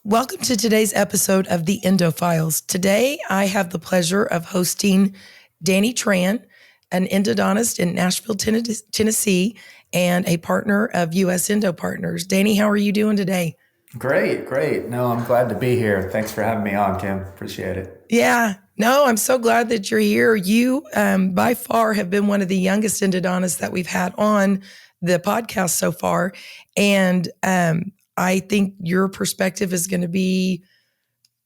Welcome to today's episode of the Endo Files. Today, I have the pleasure of hosting Danny Tran, an endodontist in Nashville, Tennessee, and a partner of US Endo Partners. Danny, how are you doing today? Great. No, I'm glad to be here. Thanks for having me on, Kim. Appreciate it. Yeah, no, I'm so glad that you're here. You, by far, have been one of the youngest endodontists that we've had on the podcast so far. And I think your perspective is going to be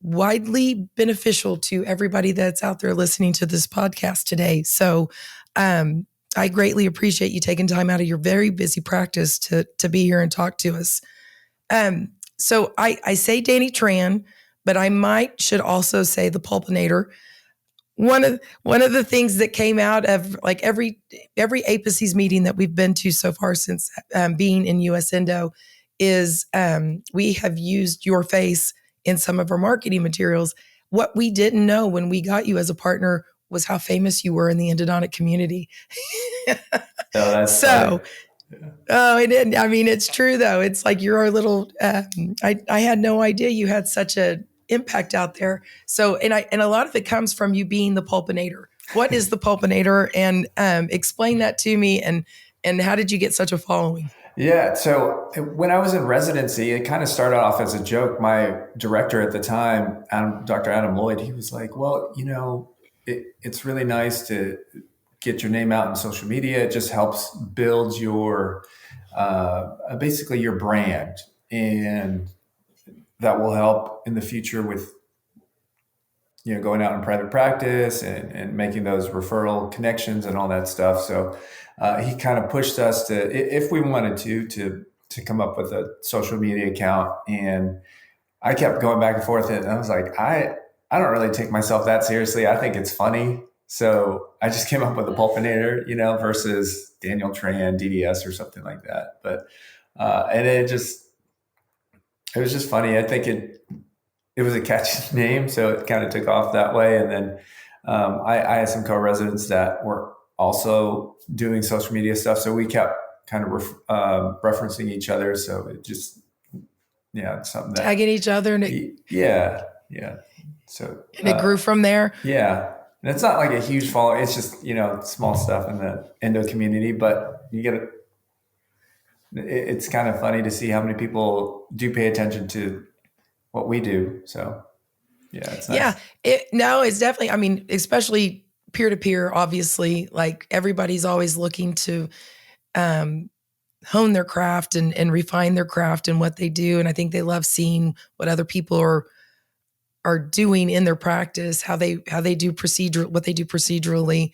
widely beneficial to everybody that's out there listening to this podcast today. So I greatly appreciate you taking time out of your very busy practice to be here and talk to us. So I say Danny Tran, but I should also say the Pulpinator. One of the things that came out of like every APICES meeting that we've been to so far since being in US Endo is we have used your face in some of our marketing materials. What we didn't know when we got you as a partner was how famous you were in the endodontic community. Oh, that's So, funny. Yeah. oh, it didn't. I mean, it's true though. It's like you're our little. I had no idea you had such a impact out there. So, and a lot of it comes from you being the Pulpinator. What is the Pulpinator? And explain that to me. And how did you get such a following? Yeah. So when I was in residency, it kind of started off as a joke. My director at the time, Dr. Adam Lloyd, he was like, well, it's really nice to get your name out in social media. It just helps build your, basically your brand. And that will help in the future with going out in private practice and making those referral connections and all that stuff. So he kind of pushed us to, if we wanted to come up with a social media account. And I kept going back and forth, and I was like, I don't really take myself that seriously. I think it's funny. So I just came up with a Pulpinator, versus Daniel Tran, DDS, or something like that. But and it was just funny. I think it was a catchy name, so it kind of took off that way. And then I had some co-residents that were also doing social media stuff, so we kept kind of referencing each other. So it just, it's something that, Tagging each other, and yeah. So it grew from there. yeah, and it's not like a huge following. It's just small stuff in the endo community, but you get it. It's kind of funny to see how many people do pay attention to what we do. So yeah, it's Yeah, nice. it's definitely. I mean, especially peer to peer. Obviously, like everybody's always looking to um, hone their craft and refine their craft and what they do. And I think they love seeing what other people are doing in their practice, how they do what they do procedurally,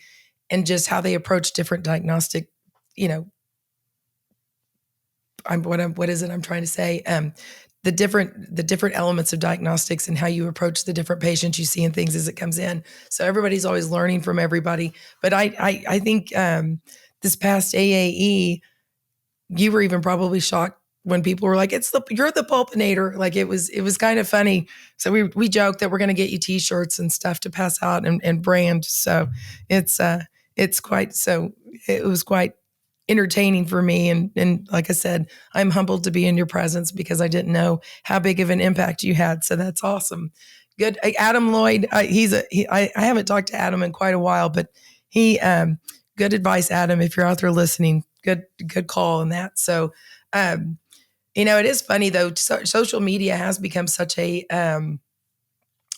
and just how they approach different diagnostic. You know, what is it I'm trying to say? The different elements of diagnostics and how you approach the different patients you see and things as it comes in. So everybody's always learning from everybody. But I think this past AAE, you were even probably shocked when people were like, you're the Pulpinator. Like it was kind of funny. So we joked that we're going to get you t-shirts and stuff to pass out and brand. So it's quite, so it was quite entertaining for me. And like I said, I'm humbled to be in your presence because I didn't know how big of an impact you had. So that's awesome. Good. Adam Lloyd, I haven't talked to Adam in quite a while, but he, good advice, Adam, if you're out there listening, good call on that. So, it is funny though. Social media has become such a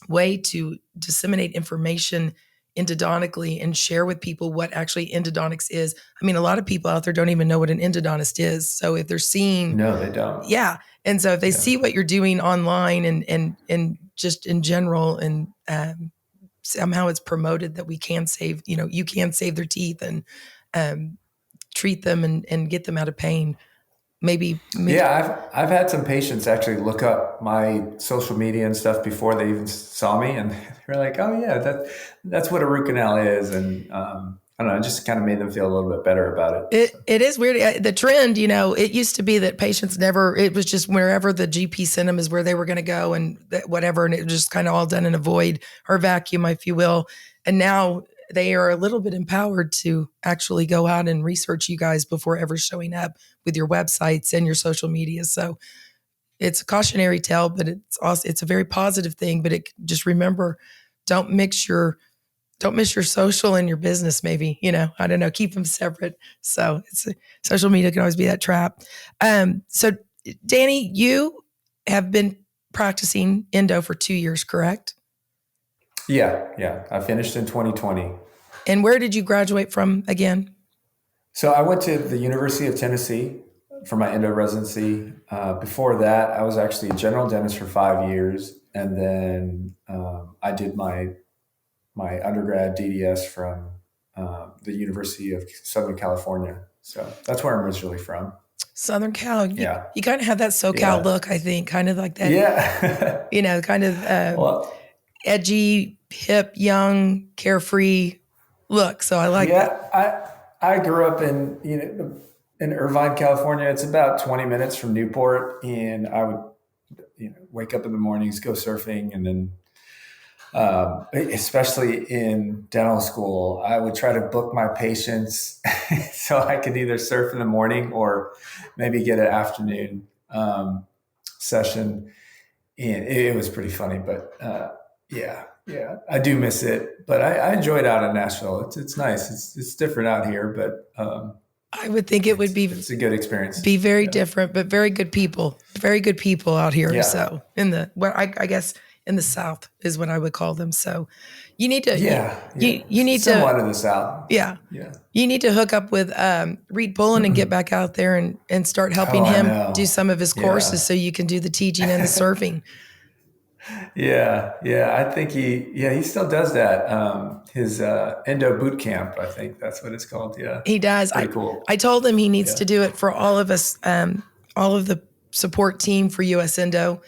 way to disseminate information endodontically and share with people what actually endodontics is. I mean, a lot of people out there don't even know what an endodontist is. So if they're seeing, No, they don't. yeah, and so if they Yeah. see what you're doing online and just in general, and somehow it's promoted that we can save, you can save their teeth and um, treat them and get them out of pain. Maybe, Yeah, I've had some patients actually look up my social media and stuff before they even saw me, and they're like, "Oh yeah, that's what a root canal is," and I don't know, it just kind of made them feel a little bit better about it. It So. it is weird. The trend, it used to be that patients never. It was just wherever the GP sent them is where they were going to go, and whatever, and it was just kind of all done in a void or vacuum, if you will. And now they are a little bit empowered to actually go out and research you guys before ever showing up with your websites and your social media. So it's a cautionary tale, but it's a very positive thing. But just remember, don't mix your don't miss your social and your business. Maybe I don't know, keep them separate. So social media can always be that trap. So Danny, you have been practicing endo for 2 years, correct? Yeah, yeah. I finished in 2020. And where did you graduate from again? So I went to the University of Tennessee for my endo residency. Before that, I was actually a general dentist for 5 years, and then I did my undergrad DDS from the University of Southern California. So that's where I'm originally from. Southern Cal. You, Yeah, you kind of have that SoCal yeah, look, I think, kind of like that, yeah. kind of Well, edgy, hip, young, carefree look. So I like that. yeah. I grew up in in Irvine, California. It's about 20 minutes from Newport, and I would wake up in the mornings, go surfing, and then especially in dental school, I would try to book my patients so I could either surf in the morning or maybe get an afternoon session. And it was pretty funny, but yeah, yeah, I do miss it. But I enjoy it out in Nashville. It's nice. It's different out here, but I would think it would it's a good experience. be very Yeah, different, but very good people out here. yeah, So in the I guess in the South is what I would call them. So you need to yeah, yeah. you need to Somewhat of the South. yeah, Yeah. you need to hook up with Reed Pullen and get back out there and start helping Oh, I him do know. some of his courses Yeah. so you can do the teaching and the surfing. Yeah, yeah. I think he still does that. His Endo boot camp, I think that's what it's called. Yeah, He it's does. pretty cool. I told him he needs Yeah. to do it for all of us, all of the support team for US Endo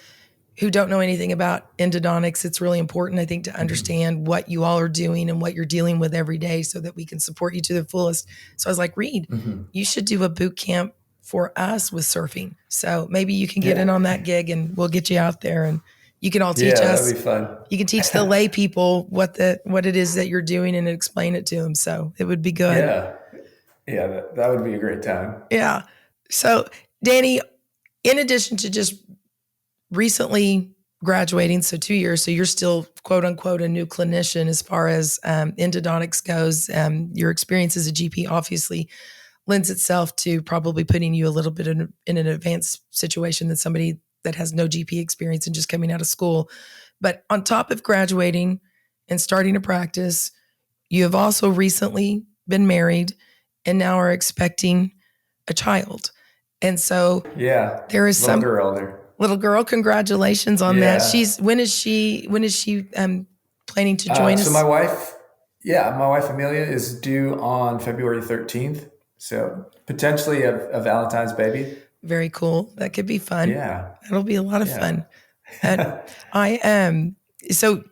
who don't know anything about endodontics. It's really important, I think, to Hmm. understand what you all are doing and what you're dealing with every day so that we can support you to the fullest. So I was like, Reed, Hmm. you should do a boot camp for us with surfing. So maybe you can get in Yeah, on that gig and we'll get you out there and you can all teach yeah, that'd us. be fun. You can teach the lay people what it is that you're doing and explain it to them. So it would be good. Yeah, yeah, that would be a great time. Yeah. So Danny, in addition to just recently graduating, so 2 years, so you're still quote unquote a new clinician as far as endodontics goes. Your experience as a GP obviously lends itself to probably putting you a little bit in an advanced situation than somebody that has no GP experience and just coming out of school. But on top of graduating and starting to practice, you have also recently been married and now are expecting a child. And so Yeah, there is little some girl there. little girl. Congratulations on that. Yeah. She's when is she planning to join So my us? wife, yeah, my wife Amelia is due on February 13th. So potentially a Valentine's baby. Very cool. That could be fun. Yeah, That'll be a lot of yeah. fun. And I am so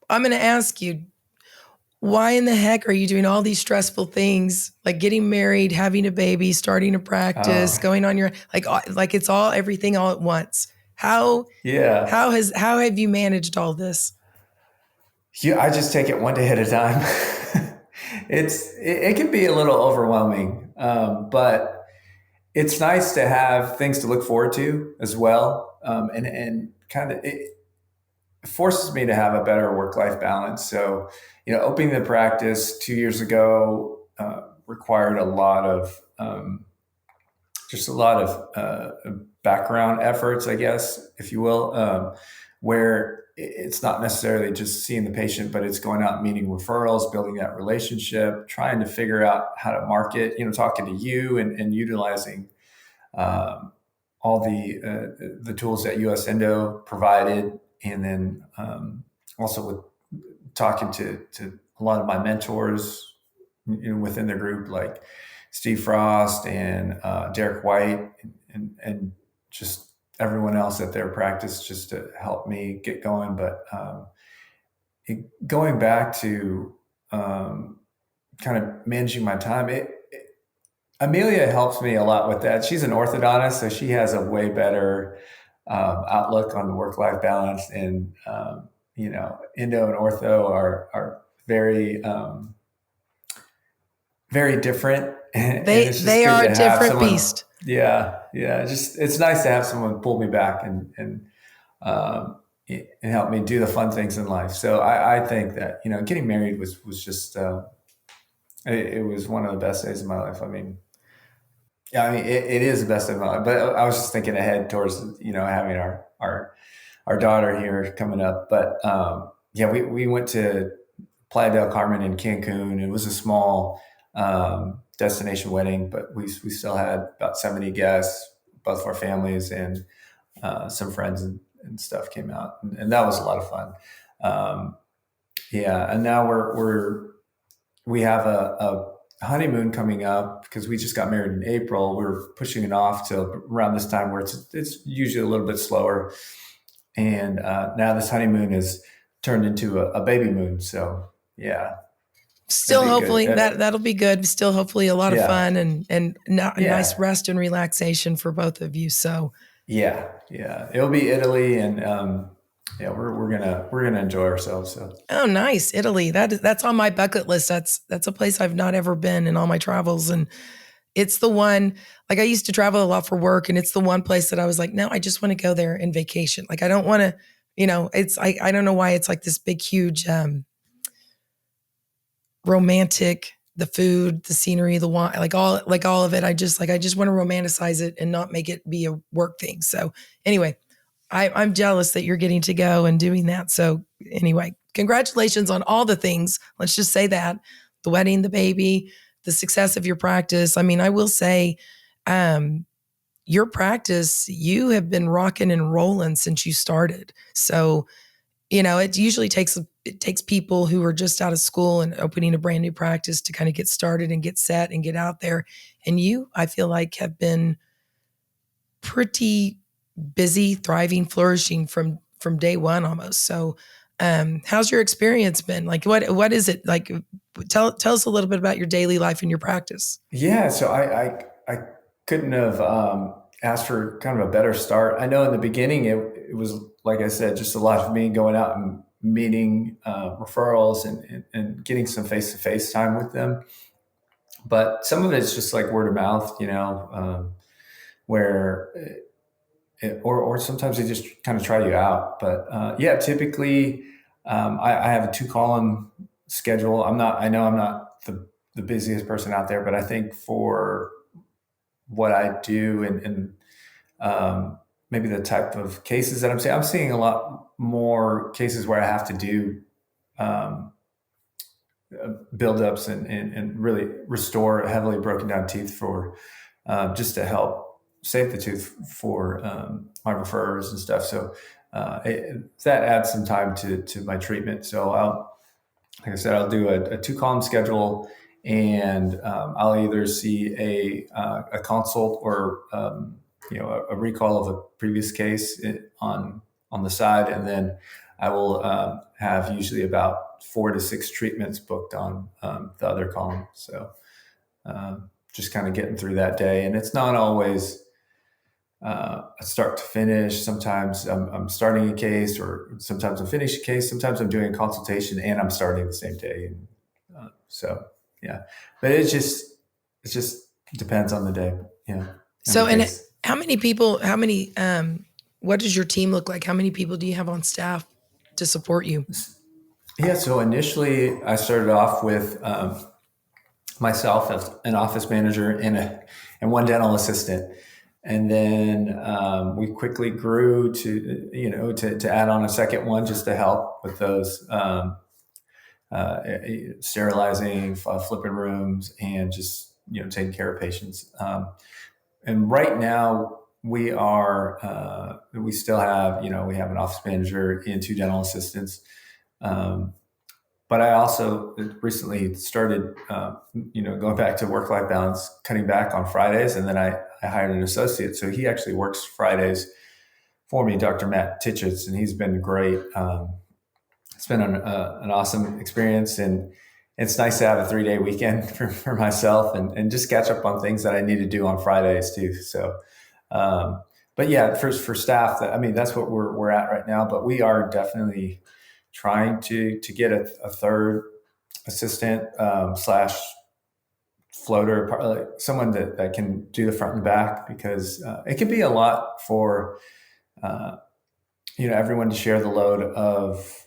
I'm going to ask you, why in the heck are you doing all these stressful things like getting married, having a baby, starting a practice, Oh, going on your like it's all everything all at once? How yeah. how have you managed all this? Yeah, I just take it one day at a time. It can be a little overwhelming, but it's nice to have things to look forward to as well, and kind of it forces me to have a better work life balance. So, opening the practice 2 years ago required a lot of just a lot of background efforts, I guess, if you will, where it's not necessarily just seeing the patient, but it's going out and meeting referrals, building that relationship, trying to figure out how to market, talking to you and utilizing um, all the tools that US Endo provided, and then also with talking to a lot of my mentors within the group, like Steve Frost and Derek White, and just everyone else at their practice, just to help me get going. But going back to kind of managing my time, Amelia helps me a lot with that. She's an orthodontist, so she has a way better outlook on the work life balance. And endo and ortho are very very different, and it's just They good are a to have different someone. beast. Yeah. Just it's nice to have someone pull me back um, and help me do the fun things in life. So I think that getting married was just it was one of the best days of my life. I mean, yeah, I mean it is the best day of my life. But I was just thinking ahead towards having our daughter here coming up. But yeah, we went to Playa del Carmen in Cancun. It was a small destination wedding, but we still had about 70 guests, both of our families and some friends and stuff came out, and that was a lot of fun. Um, yeah, and now we have a honeymoon coming up because we just got married in April. We're pushing it off till around this time where it's usually a little bit slower, and now this honeymoon is turned into a baby moon. So yeah, it'll Still, be good. hopefully that'll be good. Still, hopefully a lot of Yeah, fun and a nice yeah, rest and relaxation for both of you. So, yeah. It'll be Italy, and yeah, we're gonna enjoy ourselves. So oh, nice, Italy. That's on my bucket list. That's a place I've not ever been in all my travels, and it's the one. Like I used to travel a lot for work, and it's the one place that I was like, no, I just want to go there in vacation. Like I don't want to, It's I don't know why it's like this big, huge, romantic. The food, the scenery, the wine, like all of it. I just want to romanticize it and not make it be a work thing. So anyway, I'm jealous that you're getting to go and doing that. So anyway, congratulations on all the things. Let's just say that the wedding, the baby, the success of your practice. I mean, I will say, um, your practice, you have been rocking and rolling since you started. So, it usually takes people who are just out of school and opening a brand new practice to kind of get started and get set and get out there. And you, I feel like, have been pretty busy, thriving, flourishing from day one almost. So, how's your experience been? Like, what is it like? Tell us a little bit about your daily life in your practice. yeah, so I couldn't have asked for kind of a better start. I know in the beginning it was like I said, just a lot of me going out and meeting referrals and getting some face to face time with them. But some of it's just like word of mouth, where or sometimes they just kind of try you out. But yeah, typically I have a 2 column schedule. I know I'm not the busiest person out there, but I think for what I do and maybe the type of cases that I'm seeing a lot more cases where I have to do um, buildups and really restore heavily broken down teeth for just to help save the tooth for my referrers and stuff. So that adds some time to my treatment. So like I said, I'll do a 2 column schedule, and I'll either see a consult or a recall of a previous case on the side, and then I will have usually about 4 to 6 treatments booked on the other column. So just kind of getting through that day, and it's not always a start to finish. Sometimes I'm starting a case, or sometimes I'm finishing a case. Sometimes I'm doing a consultation and I'm starting the same day. And, so yeah, but it just depends on the day, and the So, and case. how many people? How many? What does your team look like? How many people do you have on staff to support you? Yeah. So initially, I started off with myself as an office manager and one dental assistant. And then we quickly grew to add on a second one just to help with those sterilizing, flipping rooms, and just taking care of patients. And right now we still have we have an office manager and 2 dental assistants. Um, but I also recently started, going back to work-life balance, cutting back on Fridays, and then I hired an associate, so he actually works Fridays for me, Dr. Matt Titchets, and he's been great. It's been an awesome experience, and it's nice to have a 3-day weekend for myself and just catch up on things that I need to do on Fridays too. So, um, but yeah, for staff, I mean, that's what we're at right now. But we are definitely trying to get a third assistant slash floater, like someone that can do the front and back, because it can be a lot for uh, everyone to share the load of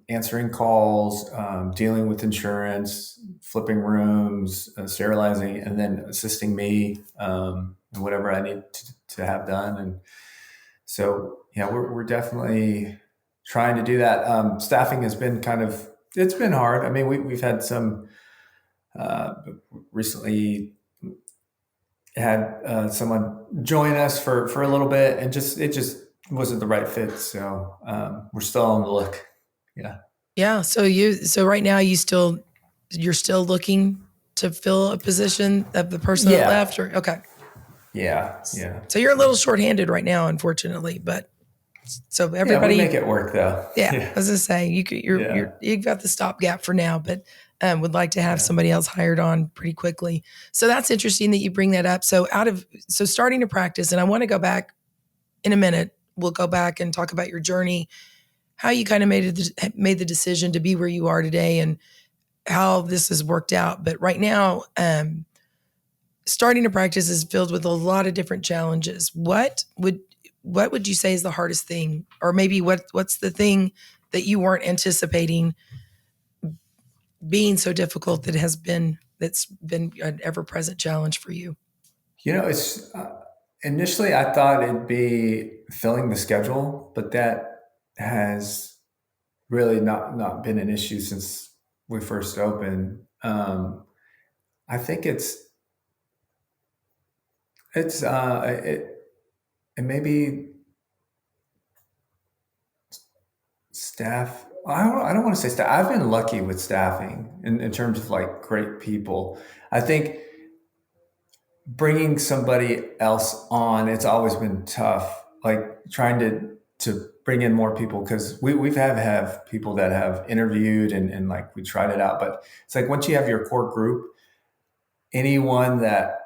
answering calls, dealing with insurance, flipping rooms, sterilizing, and then assisting me and whatever I need to have done. And so, yeah, we're definitely trying to do that. Staffing has been it's been hard. I mean, we've had some uh, recently had someone join us for a little bit, and it just wasn't the right fit. So we're still on the look. Yeah. Yeah. So right now you're still looking to fill a position of the person that Yeah. left, or okay. Yeah. Yeah. So you're a little shorthanded right now, unfortunately, but so Yeah. We make everybody, it work though. yeah, Yeah. I was gonna say Yeah. you've got the stopgap for now, but would like to have Yeah. somebody else hired on pretty quickly. So that's interesting that you bring that up. So starting to practice, and I want to go back in a minute. We'll go back and talk about your journey, how you kind of made the decision to be where you are today, and how this has worked out. But right now, starting to practice is filled with a lot of different challenges. What would you say is the hardest thing, or maybe what's the thing that you weren't anticipating being so difficult that's been an ever present challenge for you? It's initially I thought it'd be filling the schedule, but that has really not been an issue since we first opened. I think it maybe staff. I don't want to say staff. I've been lucky with staffing in terms of like great people. I think bringing somebody else on, it's always been tough. Like trying to bring in more people, because we've have people that have interviewed and like we tried it out, but it's like once you have your core group, anyone that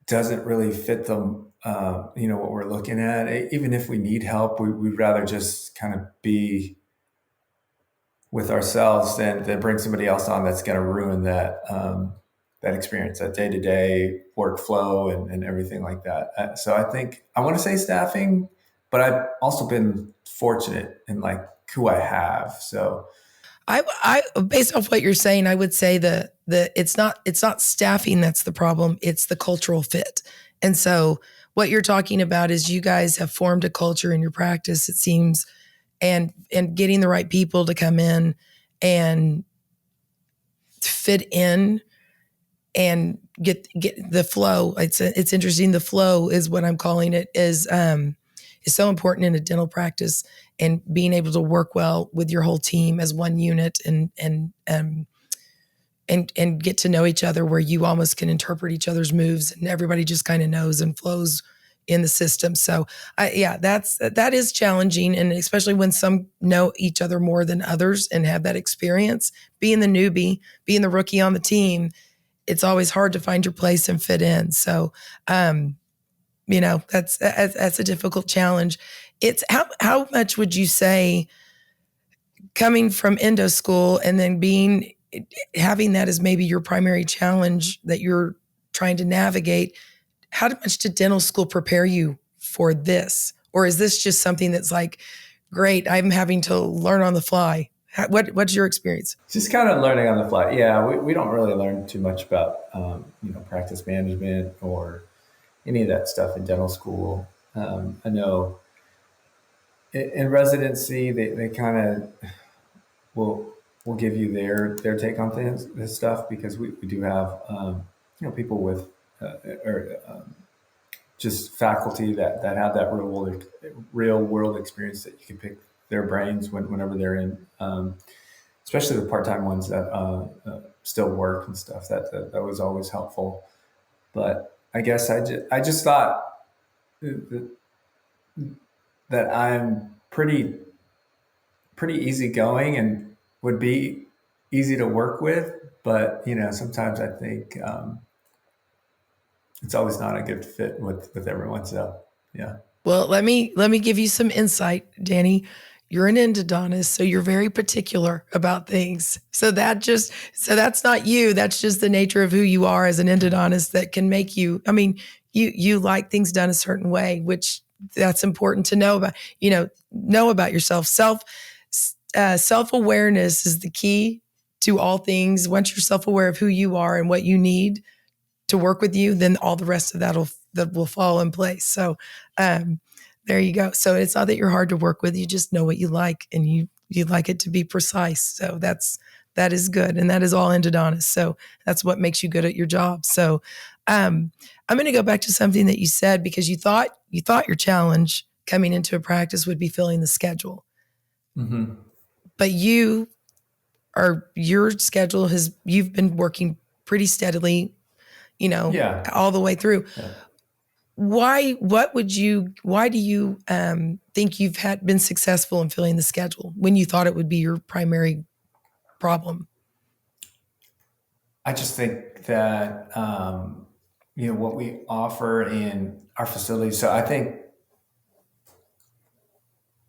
doesn't really fit them, what we're looking at, even if we need help, we'd rather just kind of be with ourselves than bring somebody else on that's going to ruin that experience, that day to day workflow and everything like that. So I think I want to say staffing, but I've also been fortunate in like who I have. So Based off what you're saying, I would say the it's not staffing that's the problem. It's the cultural fit. And so what you're talking about is you guys have formed a culture in your practice, it seems, and getting the right people to come in and fit in and get the flow. It's interesting. The flow is what I'm calling it, is so important in a dental practice, and being able to work well with your whole team as one unit, and get to know each other, where you almost can interpret each other's moves and everybody just kind of knows and flows in the system. So yeah, that is challenging. And especially when some know each other more than others and have that experience, being the newbie, being the rookie on the team, it's always hard to find your place and fit in. So, that's a difficult challenge. It's how much would you say, coming from endo school and then having that as maybe your primary challenge that you're trying to navigate, how much did dental school prepare you for this? Or is this just something that's like, great, I'm having to learn on the fly? What's your experience? just kind of learning on the fly. Yeah, we don't really learn too much about practice management or any of that stuff in dental school. I know in residency they kind of will give you their take on this stuff, because we do have people with or just faculty that have that real world experience that you can pick their brains whenever they're in, especially the part time ones that still work and stuff. That was always helpful. But I guess I just thought that, that I'm pretty easygoing and would be easy to work with. But sometimes I think it's always not a good fit with everyone. So yeah. Well, let me give you some insight, Danny. you're an endodontist, so you're very particular about things. So that's not you. That's just the nature of who you are as an endodontist that can make you. I mean, you like things done a certain way, which that's important to know about. Know about yourself. Self awareness is the key to all things. Once you're self aware of who you are and what you need to work with you, then all the rest of that will fall in place. So um, there you go. So it's not that you're hard to work with. You just know what you like, and you like it to be precise. So that is good, and that is all endodontists. So that's what makes you good at your job. So I'm going to go back to something that you said, because you thought your challenge coming into a practice would be filling the schedule, Mm-hmm. but your schedule you've been working pretty steadily, Yeah. all the way through. Yeah. Why do you think you've been successful in filling the schedule when you thought it would be your primary problem? I just think that, what we offer in our facilities. So I think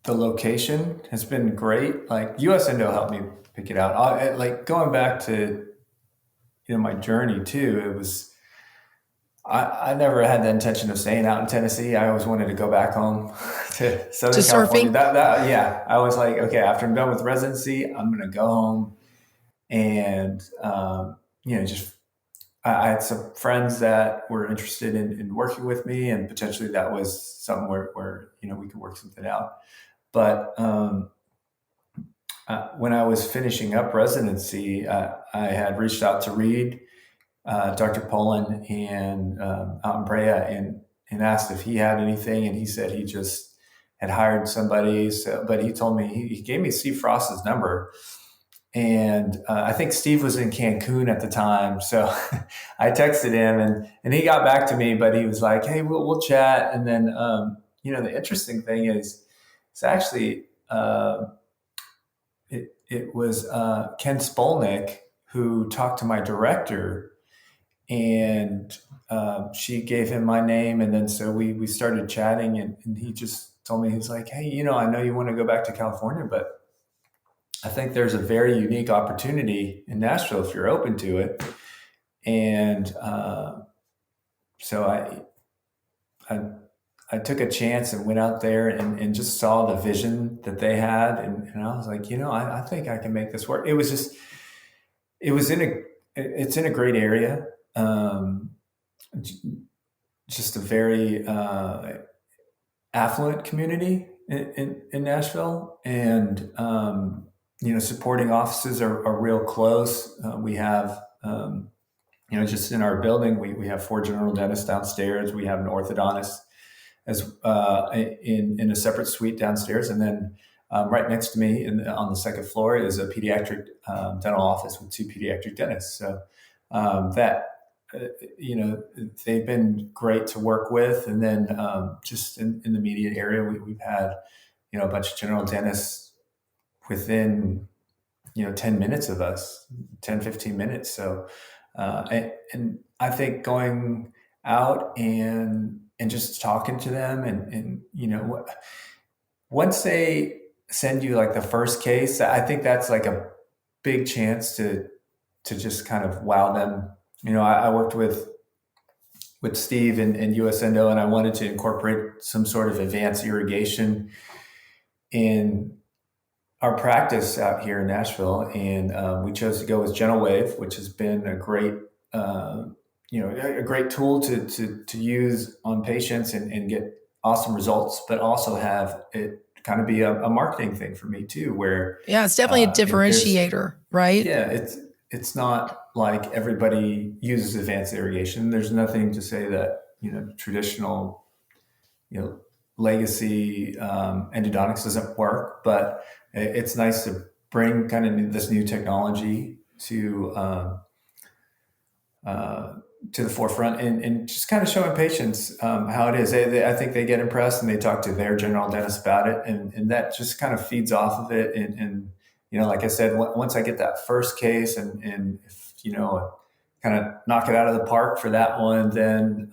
the location has been great. Like US Endo helped me pick it out. Like going back to, my journey too, it was, I never had the intention of staying out in Tennessee. I always wanted to go back home to To Southern California. surfing? Yeah, I was like, okay, after I'm done with residency, I'm going to go home and, just I had some friends that were interested in working with me, and potentially that was something where we could work something out. But when I was finishing up residency, I had reached out to Reed, Dr. Poland, and out in Brea, and asked if he had anything, and he said he just had hired somebody. So, but he told me he gave me Steve Frost's number, and I think Steve was in Cancun at the time. So I texted him, and he got back to me, but he was like, "Hey, we'll chat." And then the interesting thing is, it's actually it was Ken Spolnick who talked to my director, and she gave him my name, and then so we started chatting, and he just told me, he's like, "Hey, I know you want to go back to California, but I think there's a very unique opportunity in Nashville if you're open to it." And so I I took a chance and went out there, and just saw the vision that they had, and I was like, I think I can make this work. It was it's in a great area, just a very affluent community in Nashville, and supporting offices are real close. We have just in our building, we have 4 general dentists downstairs. We have an orthodontist as in a separate suite downstairs, and then right next to me on the second floor is a pediatric dental office with 2 pediatric dentists. So that they've been great to work with. And then just in the immediate area, we've had a bunch of general dentists within 10 minutes of us, 10-15 minutes. So and I think going out and just talking to them, and once they send you like the first case, I think that's like a big chance to just kind of wow them. I worked with Steve and US Endo, and I wanted to incorporate some sort of advanced irrigation in our practice out here in Nashville, and we chose to go with Gentle Wave, which has been a great, a great tool to use on patients, and get awesome results, but also have it kind of be a marketing thing for me too, where Yeah, it's definitely a there's differentiator, right? yeah, it's not like everybody uses advanced irrigation. There's nothing to say that traditional you know legacy endodontics doesn't work, but it's nice to bring kind of this new technology to the forefront, and just kind of showing patients how it is. I think they get impressed, and they talk to their general dentist about it, and that just kind of feeds off of it. And like I said, once I get that first case, and if kind of knock it out of the park for that one, then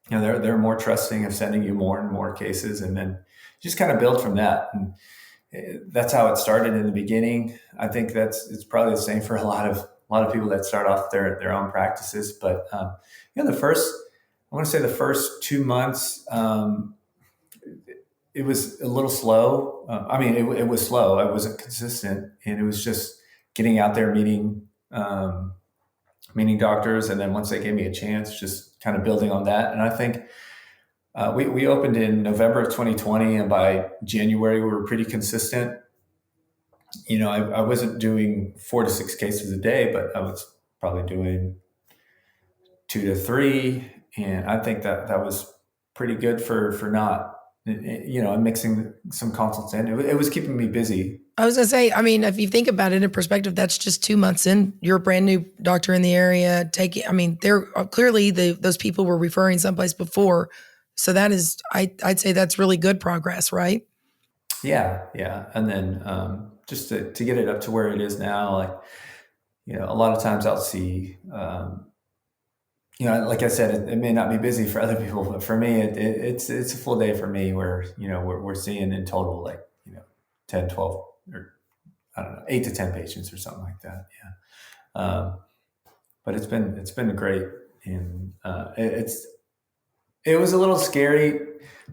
they're more trusting of sending you more and more cases, and then just kind of build from that. And that's how it started in the beginning. I think it's probably the same for a lot of people that start off their own practices. But the first, I want to say the first 2 months, it was a little slow. I mean, it was slow. It wasn't consistent, and it was just getting out there, meeting doctors, and then once they gave me a chance, just kind of building on that. And I think we opened in November of 2020, and by January we were pretty consistent. I wasn't doing 4 to 6 cases a day, but I was probably doing 2 to 3, and I think that was pretty good for not, mixing some consults in. It was keeping me busy. I was gonna say, I mean, if you think about it in perspective, that's just 2 months in. You're a brand new doctor in the area. I mean, they're clearly those people were referring someplace before, so that is, I'd say that's really good progress, right? Yeah, yeah, and then just to get it up to where it is now, like a lot of times I'll see. Like I said, it may not be busy for other people, but for me, it's a full day for me where, we're seeing in total like, 10, 12, or I don't know, 8 to 10 patients or something like that. Yeah. But it's been great. And it was a little scary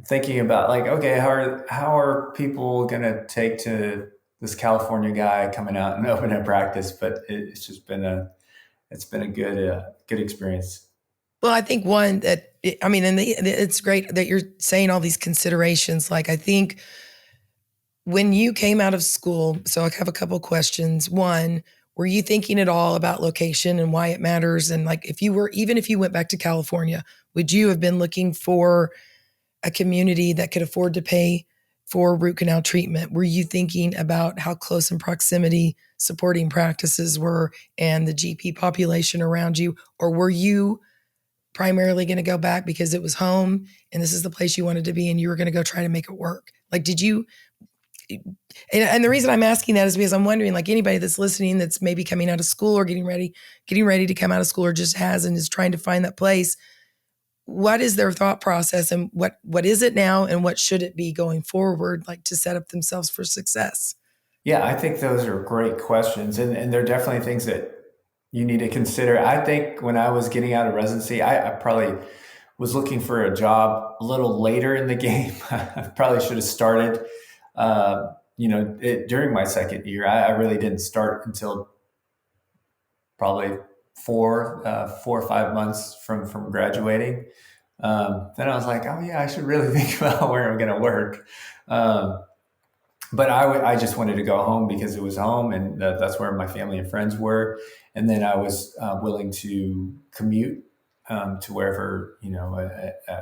thinking about like, okay, how are people going to take to this California guy coming out and open a practice? But it's just been a good experience. Well, I think one that I mean, and it's great that you're saying all these considerations. Like, I think when you came out of school, so I have a couple of questions. One, were you thinking at all about location and why it matters? And like, even if you went back to California, would you have been looking for a community that could afford to pay for root canal treatment? Were you thinking about how close in proximity supporting practices were and the GP population around you? Or were you primarily going to go back because it was home and this is the place you wanted to be and you were going to go try to make it work? Like, did you? And the reason I'm asking that is because I'm wondering, like anybody that's listening that's maybe coming out of school or getting ready to come out of school or just has and is trying to find that place, what is their thought process and what is it now and what should it be going forward, like to set up themselves for success? Yeah, I think those are great questions, and they're definitely things that you need to consider. I think when I was getting out of residency, I probably was looking for a job a little later in the game. I probably should have started, during my second year. I really didn't start until probably 4 or 5 months from graduating. Then I was like, oh yeah, I should really think about where I'm going to work. But I just wanted to go home because it was home, and that's where my family and friends were. And then I was willing to commute to wherever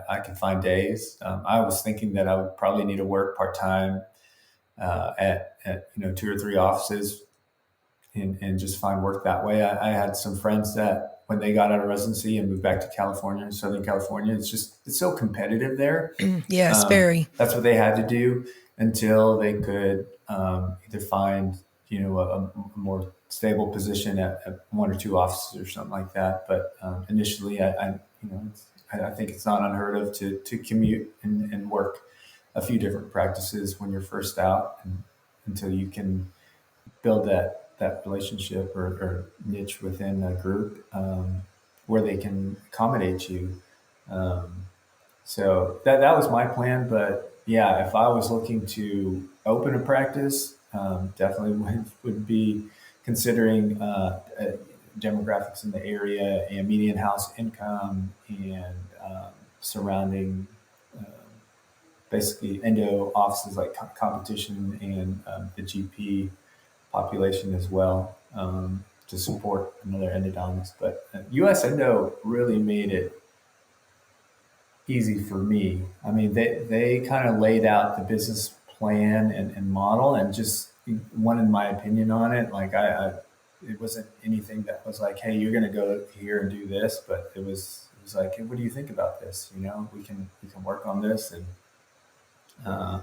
I could find days. I was thinking that I would probably need to work part time at 2 or 3 offices, and just find work that way. I had some friends that when they got out of residency and moved back to California, Southern California, it's so competitive there. Yes, very. That's what they had to do until they could either find a more stable position at 1 or 2 offices or something like that. But initially, I think it's not unheard of to commute and work a few different practices when you're first out, and until you can build that relationship or niche within a group where they can accommodate you. Um, so that was my plan. But yeah, if I was looking to open a practice, definitely would be considering demographics in the area and median house income, and surrounding basically endo offices like competition, and the GP population as well, to support another endodontist. But US Endo really made it easy for me. I mean, they kind of laid out the business plan and model, and just wanted my opinion on it. Like it wasn't anything that was like, hey, you're going to go here and do this, but it was like, hey, what do you think about this? We can work on this. And uh,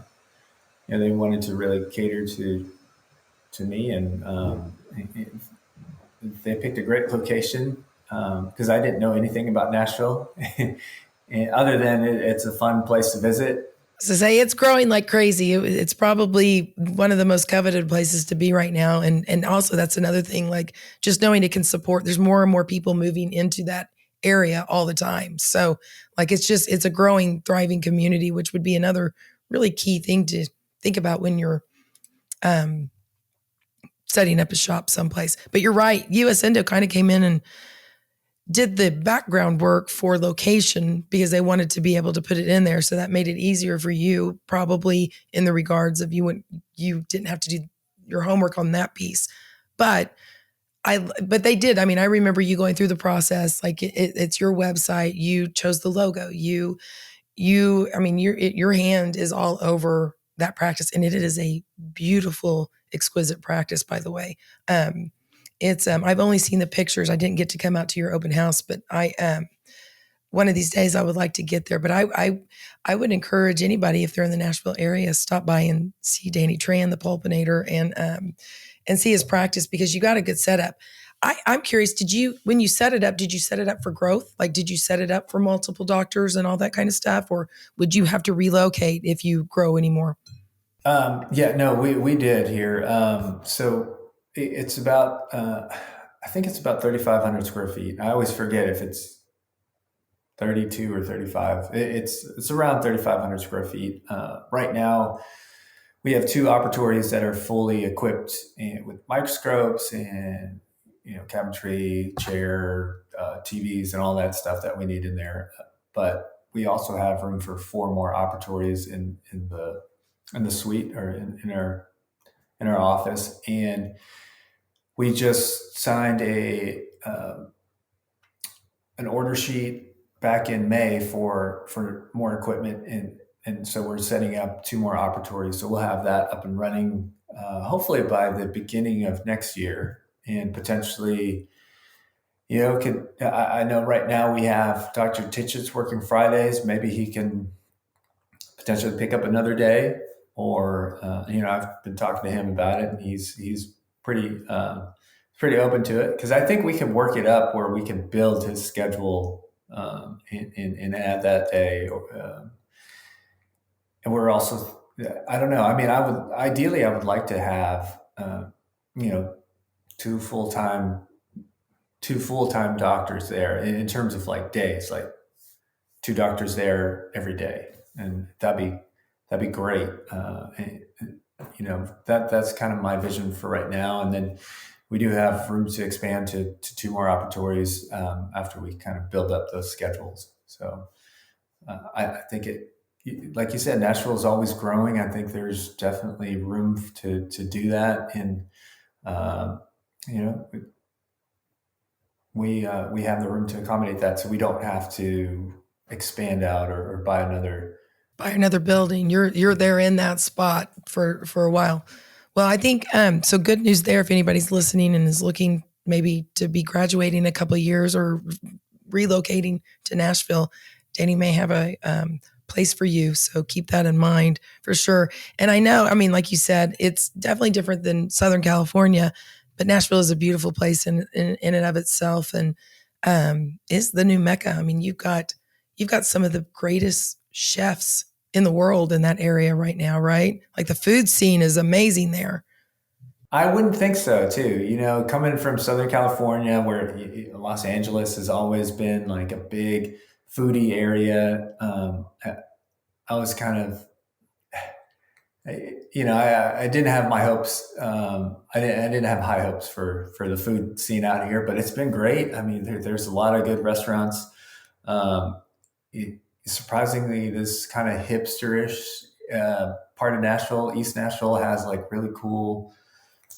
they wanted to really cater to me, and they picked a great location because I didn't know anything about Nashville. And other than it's a fun place to visit. To say it's growing like crazy. It's probably one of the most coveted places to be right now. And also that's another thing, like just knowing it can support, there's more and more people moving into that area all the time. So like it's a growing, thriving community, which would be another really key thing to think about when you're um, setting up a shop someplace. But you're right, US Endo kind of came in and did the background work for location because they wanted to be able to put it in there. So that made it easier for you, probably in the regards of you didn't have to do your homework on that piece. But but they did. I mean, I remember you going through the process. Like it's your website. You chose the logo. I mean, your hand is all over that practice, and it is a beautiful, exquisite practice, by the way. It's I've only seen the pictures. I didn't get to come out to your open house, but I one of these days I would like to get there. But I would encourage anybody if they're in the Nashville area, stop by and see Danny Tran, the Pulpinator, and see his practice because you got a good setup. I'm curious, when you set it up, did you set it up for growth? Like, did you set it up for multiple doctors and all that kind of stuff? Or would you have to relocate if you grow anymore? Yeah, no, we did here. So it's about, I think it's about 3,500 square feet. I always forget if it's 32 or 35. It's around 3,500 square feet. Right now, we have two operatories that are fully equipped with microscopes and cabinetry, chair, TVs, and all that stuff that we need in there. But we also have room for four more operatories in the suite or in our office, and we just signed a an order sheet back in May for more equipment, and so we're setting up two more operatories. So we'll have that up and running hopefully by the beginning of next year, and potentially, I know right now we have Dr. Titchett's working Fridays. Maybe he can potentially pick up another day, or I've been talking to him about it, and he's pretty pretty open to it because I think we can work it up where we can build his schedule and add that day. And we're also, I don't know. I mean, I would like to have you know two full time doctors there in terms of like days, like two doctors there every day, and that'd be great. That's kind of my vision for right now, and then we do have room to expand to two more operatories after we kind of build up those schedules. So I think like you said, Nashville is always growing. I think there's definitely room to do that, and um, you know, we have the room to accommodate that, so we don't have to expand out or Buy another building. You're there in that spot for a while. Well, I think so. Good news there if anybody's listening and is looking maybe to be graduating a couple of years or relocating to Nashville. Danny may have a place for you, so keep that in mind for sure. And I know, I mean, like you said, it's definitely different than Southern California, but Nashville is a beautiful place in and of itself, and it's the new mecca. I mean, you've got some of the greatest chefs in the world in that area right now, right? Like the food scene is amazing there. I wouldn't think so, too. Coming from Southern California, where Los Angeles has always been like a big foodie area, I was kind of, I didn't have my hopes. I didn't have high hopes for the food scene out here, but it's been great. I mean, there's a lot of good restaurants. Um, Surprisingly, this kind of hipsterish part of Nashville, East Nashville, has like really cool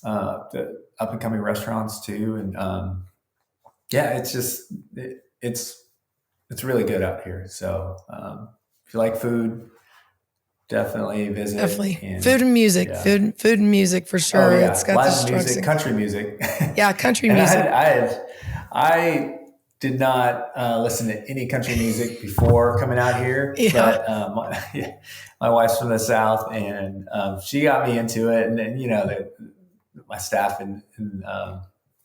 the up and coming restaurants too, and yeah, it's really good out here. So if you like food, definitely visit. Definitely. And Food and music. yeah, Food and music for oh sure. It's yeah, got the live strong music, singer. country music, Yeah, country and music. I did not listen to any country music before coming out here, Yeah. but yeah, my wife's from the South, and she got me into it, and then my staff and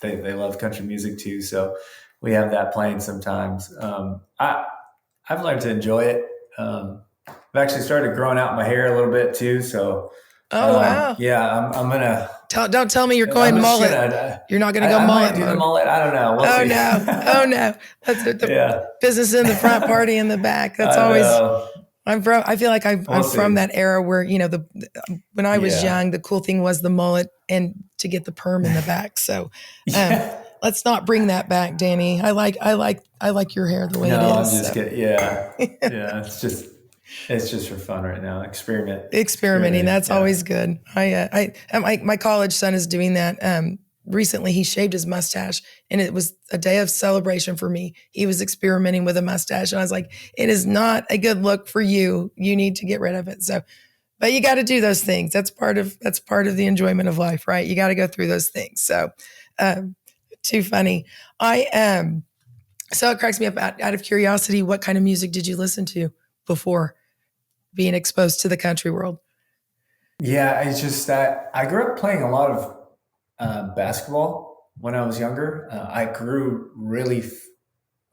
they love country music too, so we have that playing sometimes. I've learned to enjoy it. I've actually started growing out my hair a little bit too. So, Oh wow! yeah, I'm gonna. Don't tell me you're I'm going just mullet. gonna. You're not going to go I might mullet do the mode. mullet. I don't know. We'll Oh see. no! Oh no! That's the Yeah, business in the front, party in the back. That's I always. know. I'm from. I feel like I'm We'll from see. that era where when I was Yeah. young, the cool thing was the mullet and to get the perm in the back. So, um, Yeah. let's not bring that back, Danny. I like your hair the way it No, I'm is. just So kidding. Yeah. Yeah. It's just for fun right now. experimenting, Experimenting. that's Yeah. always good. My college son is doing that. Recently he shaved his mustache and it was a day of celebration for me. He was experimenting with a mustache and I was like, it is not a good look for you. You need to get rid of it. So, but you got to do those things. That's part of the enjoyment of life, right? You got to go through those things. So, um, too funny. I am. So it cracks me up. Out of curiosity, what kind of music did you listen to before being exposed to the country world? Yeah. It's just that I grew up playing a lot of basketball when I was younger. I grew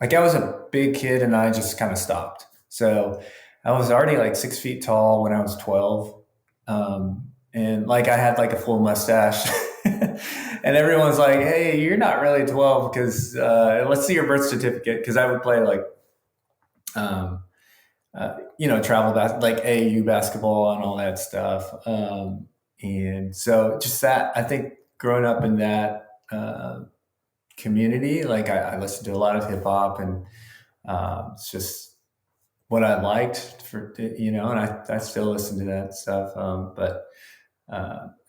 like I was a big kid and I just kind of stopped. So I was already like 6 feet tall when I was 12. And like I had like a full mustache. And everyone's like, hey, you're not really 12 because let's see your birth certificate. Because I would play like, um, like AAU basketball and all that stuff. And so just that, I think growing up in that community, like I listened to a lot of hip hop and it's just what I liked and I still listen to that stuff. But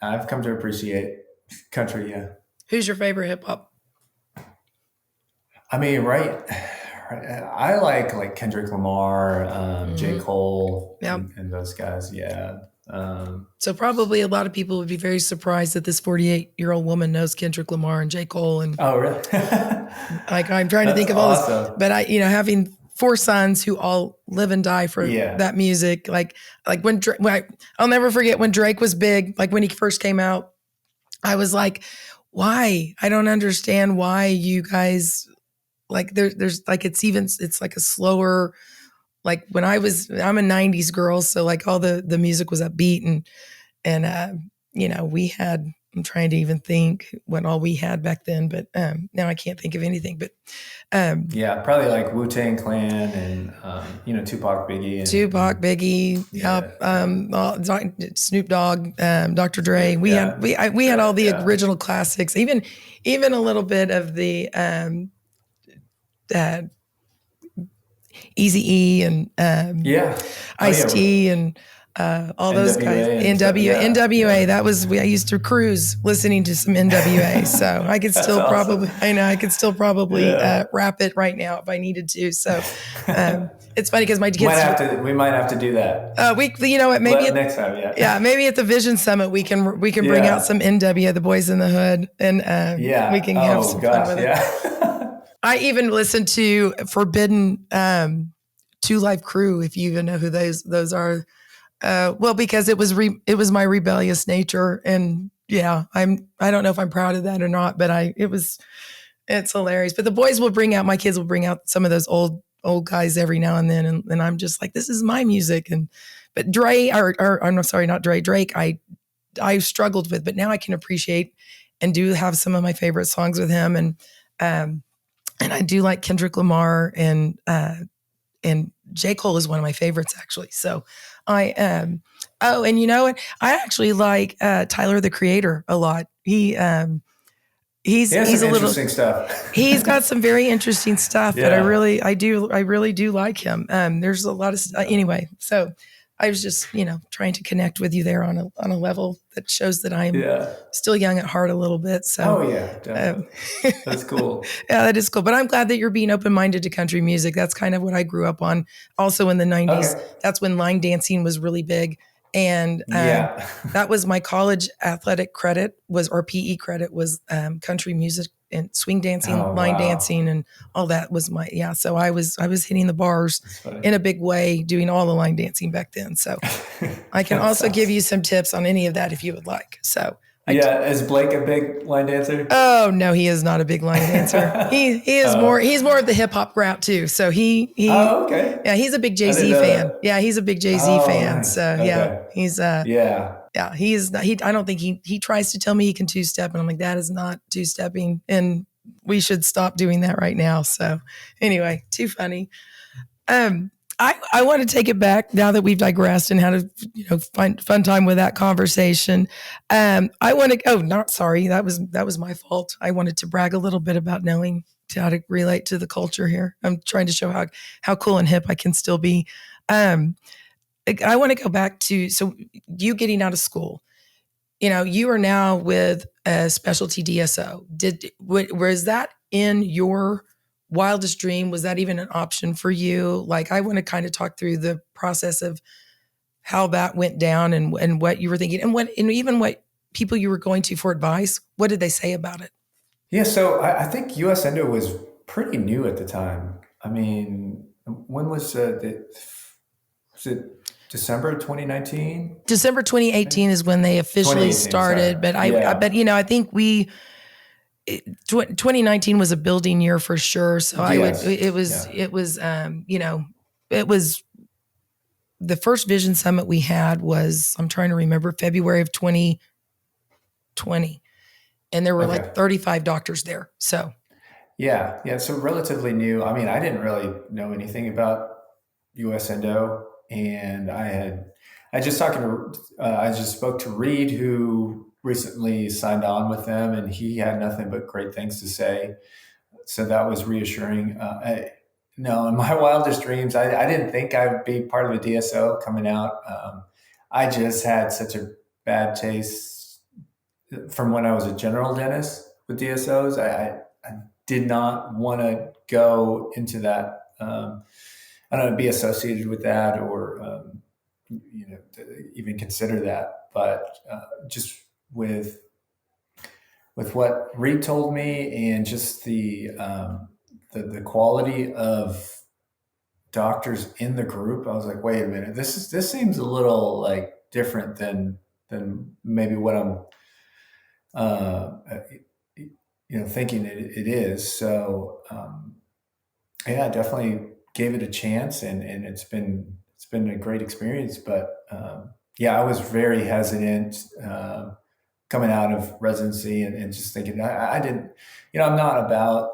I've come to appreciate country. Yeah. Who's your favorite hip hop? I mean, I like Kendrick Lamar, J. Mm-hmm. Cole, Yeah. and those guys. Yeah. So probably a lot of people would be very surprised that this 48-year-old woman knows Kendrick Lamar and J. Cole. And Oh, really? like, I'm trying to That's think of all this, awesome. but having four sons who all live and die for Yeah. that music. Like I'll never forget when Drake was big, like when he first came out, I was like, why? I don't understand why you guys like there's like it's like a slower, like I'm a 90s girl, so like all the music was upbeat and we had, I'm trying to even think what all we had back then, but now I can't think of anything. But Yeah, probably like Wu Tang Clan and Tupac, Biggie, Tupac, and Biggie, yeah, Snoop Dogg, Dr. Dre. We had yeah, we had Dre, all the yeah, original classics, even a little bit of the uh, Easy E and yeah. Oh Ice yeah, T and all those guys. NWA and stuff. Yeah, NWA. yeah. That was I used to cruise listening to some NWA. So I could That's still awesome. probably I could still probably Yeah. rap it right now if I needed to. So it's funny because my kids. We might have to do that. You know what? Maybe Next time. yeah, Yeah. maybe at the Vision Summit we can bring out Yeah. some NW, the Boys in the Hood, and we Yeah. can have Oh some fun gosh. with it. Yeah. I even listened to Forbidden Two Live Crew, if you even know who those are. Well, because it was my rebellious nature, and yeah, I don't know if I'm proud of that or not, but it's hilarious. But the boys will bring out, my kids will bring out some of those old guys every now and then, and I'm just like, this is my music. And but Dre, or I'm sorry, not Dre, Drake, I struggled with, but now I can appreciate and do have some of my favorite songs with him, um, and I do like Kendrick Lamar and J. Cole is one of my favorites actually. So I oh, and you know what? I actually like Tyler the Creator a lot. He has He's some a little, interesting stuff. he's got some very interesting stuff, but Yeah. I really do like him. There's a lot of anyway. So I was just trying to connect with you there on a level that shows that I'm Yeah. still young at heart a little bit. So Oh yeah, um, definitely. That's cool. yeah, that is cool. But I'm glad that you're being open minded to country music. That's kind of what I grew up on. Also in the 90s, Okay. that's when line dancing was really big. And Yeah. that was my college athletic credit or PE credit was country music and swing dancing, Oh line wow. dancing, and all that was yeah. So I was hitting the bars That's funny. in a big way, doing all the line dancing back then. So I can That's also give awesome. you some tips on any of that if you would like. So I t- Yeah, is Blake a big line dancer? Oh no, he is not a big line dancer. He is more, Oh, he's more of the hip hop route too. So oh, okay. yeah, he's a big I Jay didn't Z know fan. that. Yeah, he's a big Jay Z Oh, fan. nice. So yeah, Okay. he's Yeah. yeah, he's not, he, I don't think he tries to tell me he can two step, and I'm like, that is not two stepping, and we should stop doing that right now. So anyway, too funny. Um, I want to take it back now that we've digressed and had a find fun time with that conversation. I want to. Oh, not sorry. That was my fault. I wanted to brag a little bit about knowing how to relate to the culture here. I'm trying to show how cool and hip I can still be. Um, I want to go back to so you getting out of school. You are now with a specialty DSO. Was that in your wildest dream? Was that even an option for you? Like, I want to kind of talk through the process of how that went down and what you were thinking and even what people you were going to for advice. What did they say about it? Yeah, so I think US Endo was pretty new at the time. I mean, when was it December 2019? December 2018 is when they officially 2018, started, sorry. but I Yeah. bet I think 2019 was a building year for sure. So I would Yes. it was Yeah. it was it was the first vision summit we had was, I'm trying to remember, February of 2020, and there were like Okay. 35 doctors there. So Yeah. Yeah. So relatively new. I mean, I didn't really know anything about US Endo, and I just spoke to Reed, who recently signed on with them, and he had nothing but great things to say. So that was reassuring. No, in my wildest dreams, I didn't think I'd be part of a DSO coming out. I just had such a bad taste from when I was a general dentist with DSOs. I did not want to go into that. I don't know, be associated with that or even consider that. But just with with what Reed told me and just the quality of doctors in the group, I was like, wait a minute, this seems a little like different than maybe what I'm uh, thinking it is. So yeah, definitely gave it a chance, and it's been a great experience. But yeah, I was very hesitant. Coming out of residency and just thinking I didn't, I'm not about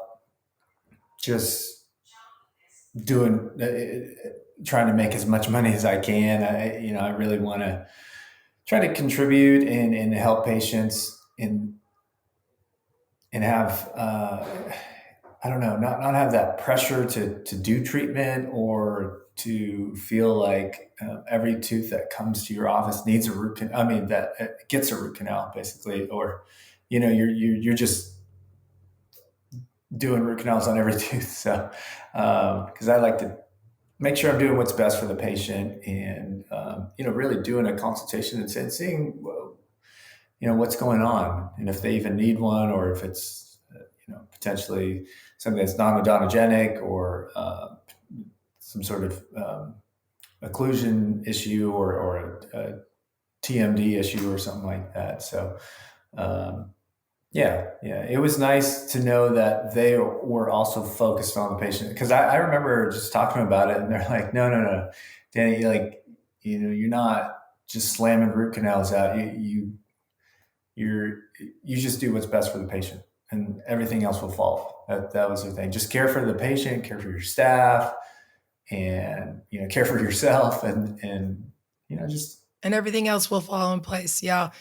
just doing trying to make as much money as I can. I really want to try to contribute and help patients and have I don't know, not have that pressure to do treatment or to feel like every tooth that comes to your office needs a root canal. I mean, that gets a root canal basically, or you're just doing root canals on every tooth. So because I like to make sure I'm doing what's best for the patient and really doing a consultation and seeing what's going on and if they even need one or if it's potentially something that's non-odontogenic or some sort of occlusion issue or a TMD issue or something like that. So um, yeah, it was nice to know that they were also focused on the patient because I remember just talking about it and they're like, no, Danny, like you're not just slamming root canals out. You just do what's best for the patient and everything else will follow. That was the thing. Just care for the patient, care for your staff, and care for yourself, and just and everything else will fall in place. Yeah.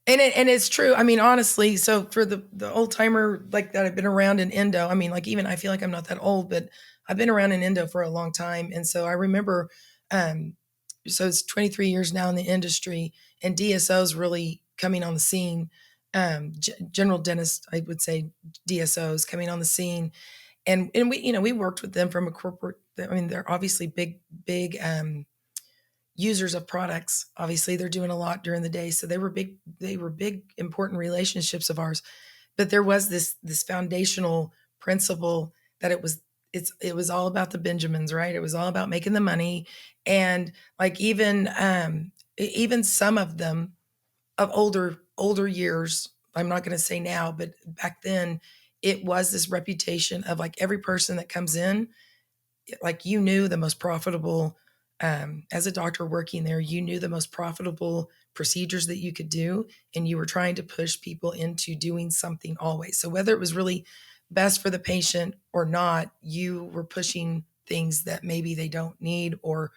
And it's true. I mean, honestly, so for the old timer like that, I've been around in endo. I mean, like even I feel like I'm not that old, but I've been around in endo for a long time. And so I remember, um, so it's 23 years now in the industry, and DSOs really coming on the scene. General dentists, I would say, DSOs coming on the scene, and we worked with them from a corporate. I mean, they're obviously big users of products. Obviously, they're doing a lot during the day, so they were big important relationships of ours. But there was this foundational principle that it was all about the Benjamins, right? It was all about making the money, and like even some of them of older years, I'm not going to say now, but back then, it was this reputation of like every person that comes in, like you knew the most profitable, as a doctor working there, you knew the most profitable procedures that you could do, and you were trying to push people into doing something always. So whether it was really best for the patient or not, you were pushing things that maybe they don't need, or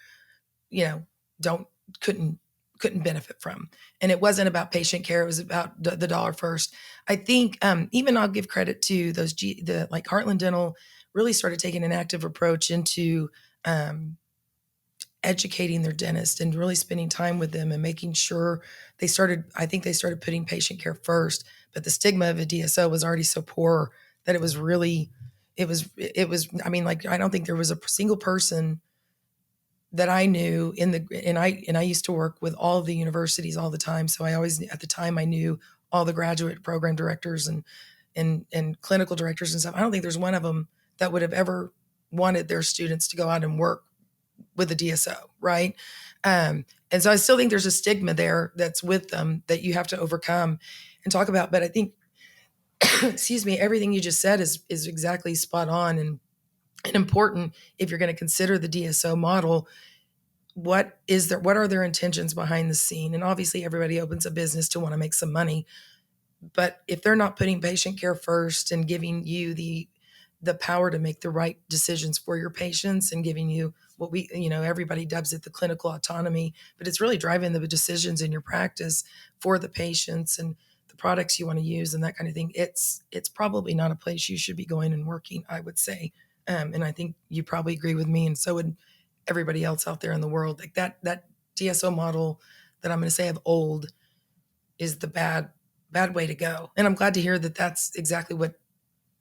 you know don't couldn't couldn't benefit from. And it wasn't about patient care, it was about the dollar first. I think, even I'll give credit to the like Heartland Dental really started taking an active approach into, um, educating their dentist and really spending time with them and making sure I think they started putting patient care first. But the stigma of a DSO was already so poor that it was really, it was, I mean, like, I don't think there was a single person that I knew and I used to work with all of the universities all the time. So I always, at the time, I knew all the graduate program directors and clinical directors and stuff. I don't think there's one of them that would have ever wanted their students to go out and work with a DSO, right? And so I still think there's a stigma there that's with them that you have to overcome and talk about. But I think, excuse me, everything you just said is exactly spot on and important if you're going to consider the DSO model. What are their intentions behind the scene? And obviously everybody opens a business to want to make some money, but if they're not putting patient care first and giving you the power to make the right decisions for your patients and giving you what everybody dubs it the clinical autonomy, but it's really driving the decisions in your practice for the patients and the products you want to use and that kind of thing, it's probably not a place you should be going and working, I would say. And I think you probably agree with me, and so would everybody else out there in the world. Like that DSO model that I'm going to say of old is the bad way to go. And I'm glad to hear that that's exactly what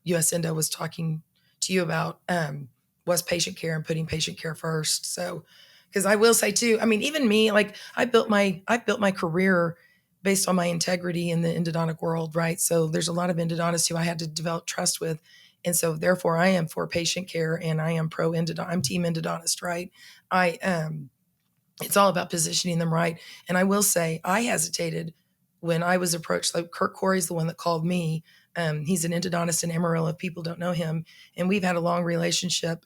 US Endo was talking to you about, was patient care and putting patient care first. So, because I will say too, I mean, even me, like I built my career based on my integrity in the endodontic world, right? So there's a lot of endodontists who I had to develop trust with. And so therefore I am for patient care and I am pro endodontist. I'm team endodontist, right? I It's all about positioning them right. And I will say I hesitated when I was approached. Like Kirk Corey's the one that called me. He's an endodontist in Amarillo, if people don't know him. And we've had a long relationship,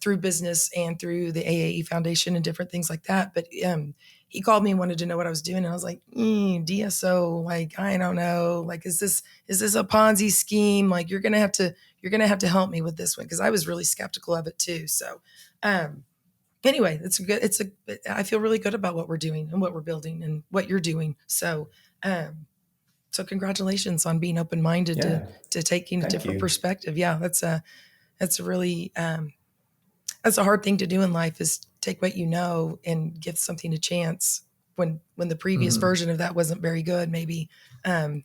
through business and through the AAE Foundation and different things like that. But he called me and wanted to know what I was doing. And I was like, DSO, like, I don't know. Like, is this a Ponzi scheme? Like, you're gonna have to help me with this one. Cause I was really skeptical of it too. So anyway, I feel really good about what we're doing and what we're building and what you're doing. So congratulations on being open-minded Yeah, to taking a thank different you. perspective. Yeah, that's a really, that's a hard thing to do in life, is take what you know and give something a chance when the previous Hmm. version of that wasn't very good, maybe. Um,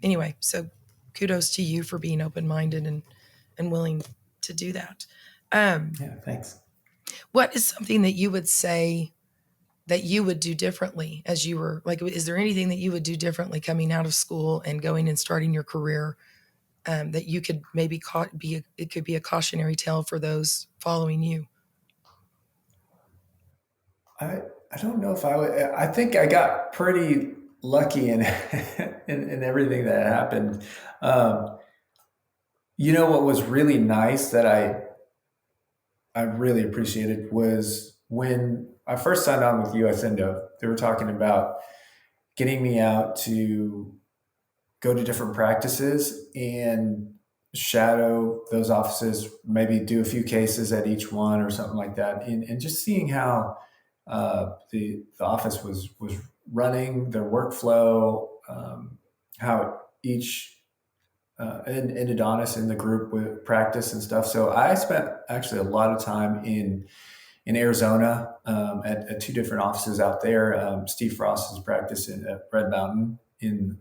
anyway, so kudos to you for being open-minded and willing to do that. Um, Yeah, thanks. what is something that you would say that you would do differently as you were like, is there anything that you would do differently coming out of school and going and starting your career, that you could maybe it could be a cautionary tale for those following you? I I don't know if I would. I think I got pretty lucky in in everything that happened. Um, what was really nice that I really appreciated was when I first signed on with US Endo. They were talking about getting me out to go to different practices and shadow those offices, maybe do a few cases at each one or something like that, and just seeing how the office was running, their workflow, how each endodontist in the group would practice and stuff. So I spent actually a lot of time in Arizona, at two different offices out there. Steve Frost's practice at Red Mountain in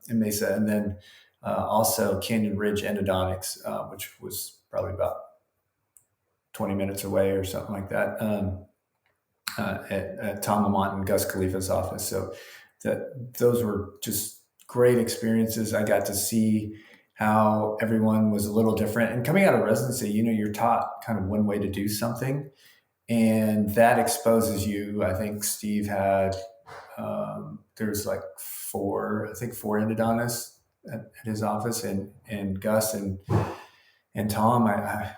Mesa, and then also Canyon Ridge Endodontics, which was probably about 20 minutes away or something like that, at Tom Lamont and Gus Khalifa's office. So those were just great experiences. I got to see how everyone was a little different. And coming out of residency, you're taught kind of one way to do something, and that exposes you. I think Steve had there's like I think four endodontists at his office, and Gus and Tom, I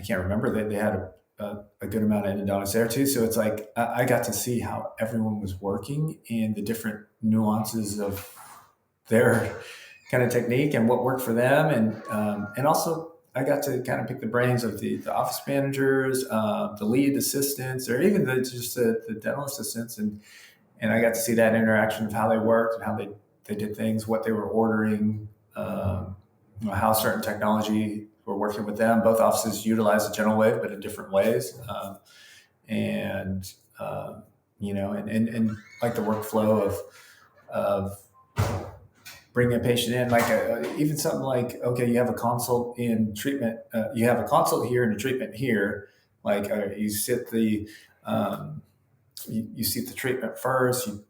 can't remember that they had a good amount of endodontists there too. So it's like I got to see how everyone was working and the different nuances of their kind of technique and what worked for them, and also I got to kind of pick the brains of the office managers, the lead assistants, or even just the dental assistants, and I got to see that interaction of how they worked and how they did things, what they were ordering, how certain technology were working with them. Both offices utilize the general wave, but in different ways, and and like the workflow of bringing a patient in, like even something like, okay, you have a consult in treatment, you have a consult here and a treatment here, like you sit the you see the treatment first, and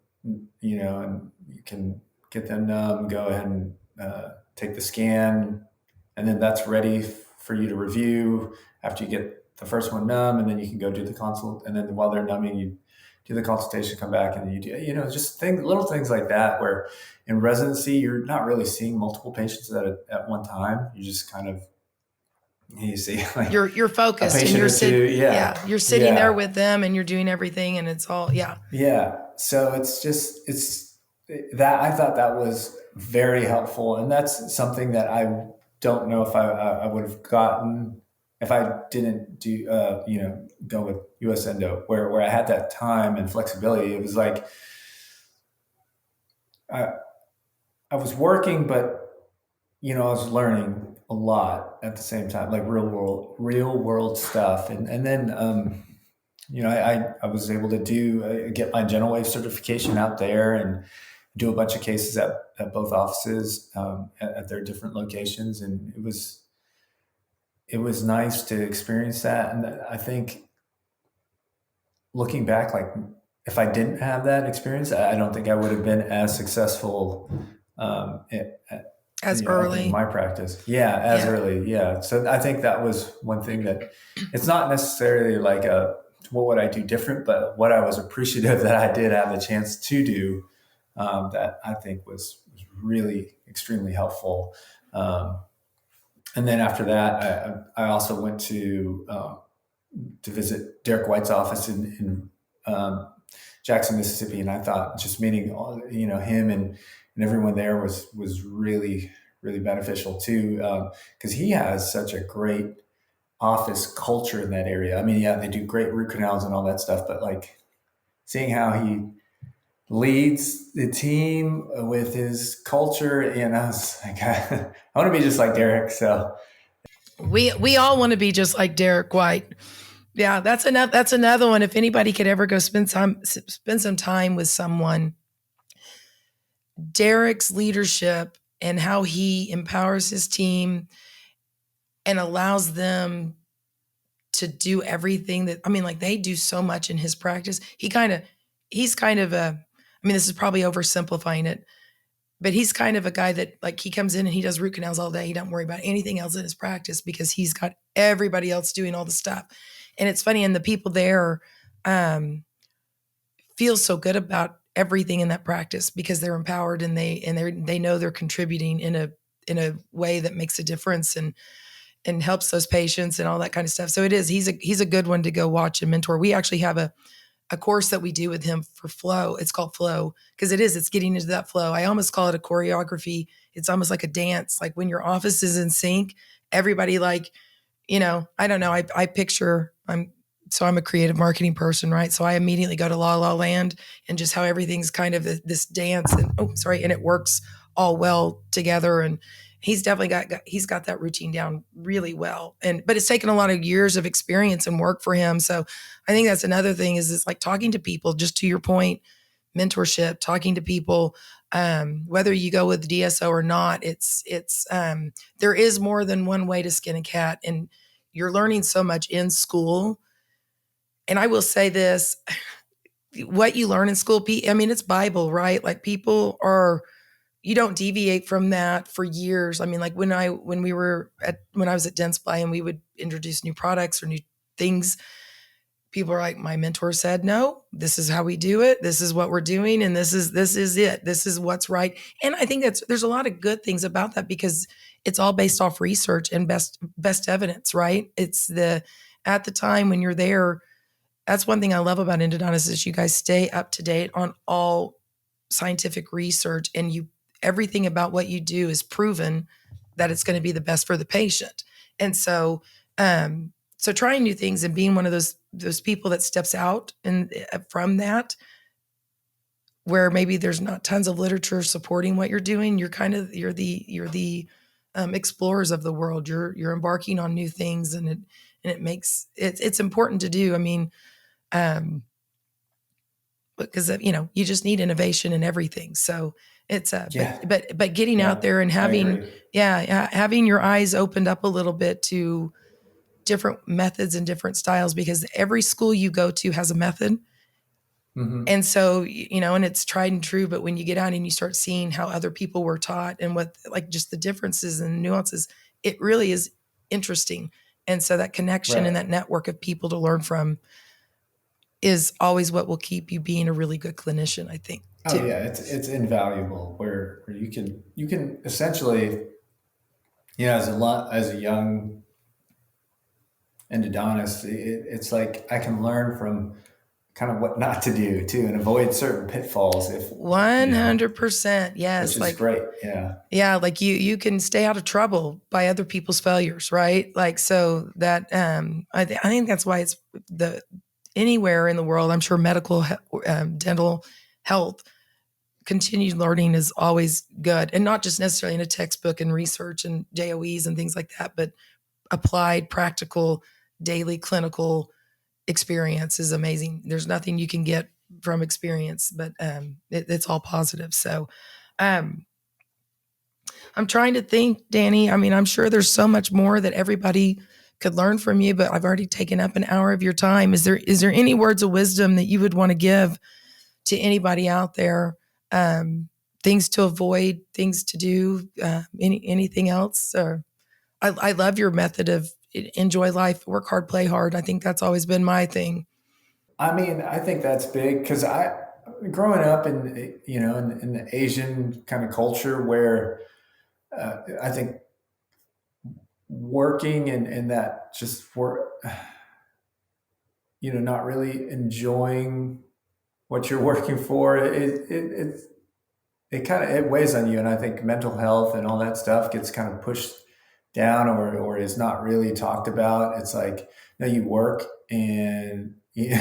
you can get them numb, go ahead and take the scan, and then that's ready for you to review after you get the first one numb, and then you can go do the consult, and then while they're numbing, you do the consultation, come back, and then you do, just little things like that, where in residency, you're not really seeing multiple patients at one time. You just kind of, you see like You're a focused and patient or two. Yeah. you're sitting there Yeah. with them and you're doing everything and it's all, yeah. Yeah. So it's that I thought that was very helpful. And that's something that I don't know if I would have gotten if I didn't go with US Endo, where I had that time and flexibility. It was like, I, I was working, but I was learning a lot at the same time, like real world stuff. And then, I was able to get my General Wave certification out there and do a bunch of cases at both offices, at their different locations. And it was nice to experience that. And I think looking back, like if I didn't have that experience, I don't think I would have been as successful, at As opening early. my practice. Yeah, as Yeah. early. Yeah. So I think that was one thing that it's not necessarily like what would I do different, but what I was appreciative that I did have the chance to do, that I think was really extremely helpful. And then after that, I also went to visit Derek White's office in Jackson, Mississippi, and I thought just meeting him and everyone there was really really beneficial too, because he has such a great office culture in that area. I mean, yeah, they do great root canals and all that stuff, but like seeing how he leads the team with his culture, and I was like, I want to be just like Derek. So We all want to be just like Derek White. Yeah, that's another one. If anybody could ever go spend some time with someone, Derek's leadership and how he empowers his team and allows them to do everything that, I mean, like they do so much in his practice. He's kind of I mean, this is probably oversimplifying it, but he's kind of a guy that like he comes in and he does root canals all day. He doesn't worry about anything else in his practice because he's got everybody else doing all the stuff. And it's funny, and the people there um, feel so good about everything in that practice because they're empowered and they know they're contributing in a way that makes a difference and helps those patients and all that kind of stuff. So it is he's a good one to go watch and mentor. We actually have a course that we do with him for flow. It's called flow because it's getting into that flow. I almost call it a choreography. It's almost like a dance. Like when your office is in sync, everybody like, I don't know. I picture I'm a creative marketing person, right? So I immediately go to La La Land and just how everything's kind of this dance and it works all well together. And he's definitely he's got that routine down really well. But it's taken a lot of years of experience and work for him. So I think that's another thing is it's like talking to people, just to your point, mentorship, talking to people, whether you go with DSO or not, there is more than one way to skin a cat, and you're learning so much in school. And I will say this, what you learn in school, I mean, it's Bible, right? Like you don't deviate from that for years. I mean, like when I was at Dentsply and we would introduce new products or new things, people are like, my mentor said, no, this is how we do it. This is what we're doing. And this is it. This is what's right. And I think there's a lot of good things about that because it's all based off research and best evidence, right? It's at the time when you're there, that's one thing I love about endodontists is you guys stay up to date on all scientific research and everything about what you do is proven that it's going to be the best for the patient. And so trying new things and being one of those people that steps out and from that where maybe there's not tons of literature supporting what you're doing, you're the explorers of the world. You're embarking on new things, and it makes it's important to do. I mean, um, because you just need innovation in everything. So it's Yeah. but getting out Yeah. there and I having agree. having your eyes opened up a little bit to different methods and different styles because every school you go to has a method. Hmm. And so, and it's tried and true, but when you get out and you start seeing how other people were taught and what, like, just the differences and nuances, it really is interesting. And so that connection and Right. that network of people to learn from is always what will keep you being a really good clinician, I think, Oh too. yeah, it's invaluable where you can essentially, as a young endodontist, it's like I can learn from kind of what not to do too and avoid certain pitfalls if you know 100%. which Yes. is Like, great. Yeah. yeah, like you can stay out of trouble by other people's failures, right? Like, so that I think that's why it's the anywhere in the world. I'm sure dental health, continued learning is always good, and not just necessarily in a textbook and research and JOEs and things like that, but applied, practical, daily clinical experience is amazing. There's nothing you can get from experience, but it's all positive. So. Um, I'm trying to think, Danny. I mean, I'm sure there's so much more that everybody could learn from you, but I've already taken up an hour of your time. Is there any words of wisdom that you would want to give to anybody out there? Um, Things to avoid, things to do, anything else? Or I love your method of enjoy life, work hard, play hard. I think that's always been my thing. I mean, I think that's big because I, growing up in the Asian kind of culture where I think working and that just work, not really enjoying what you're working for, it kind of it weighs on you, and I think mental health and all that stuff gets kind of pushed down or is not really talked about. It's like, no, you work and you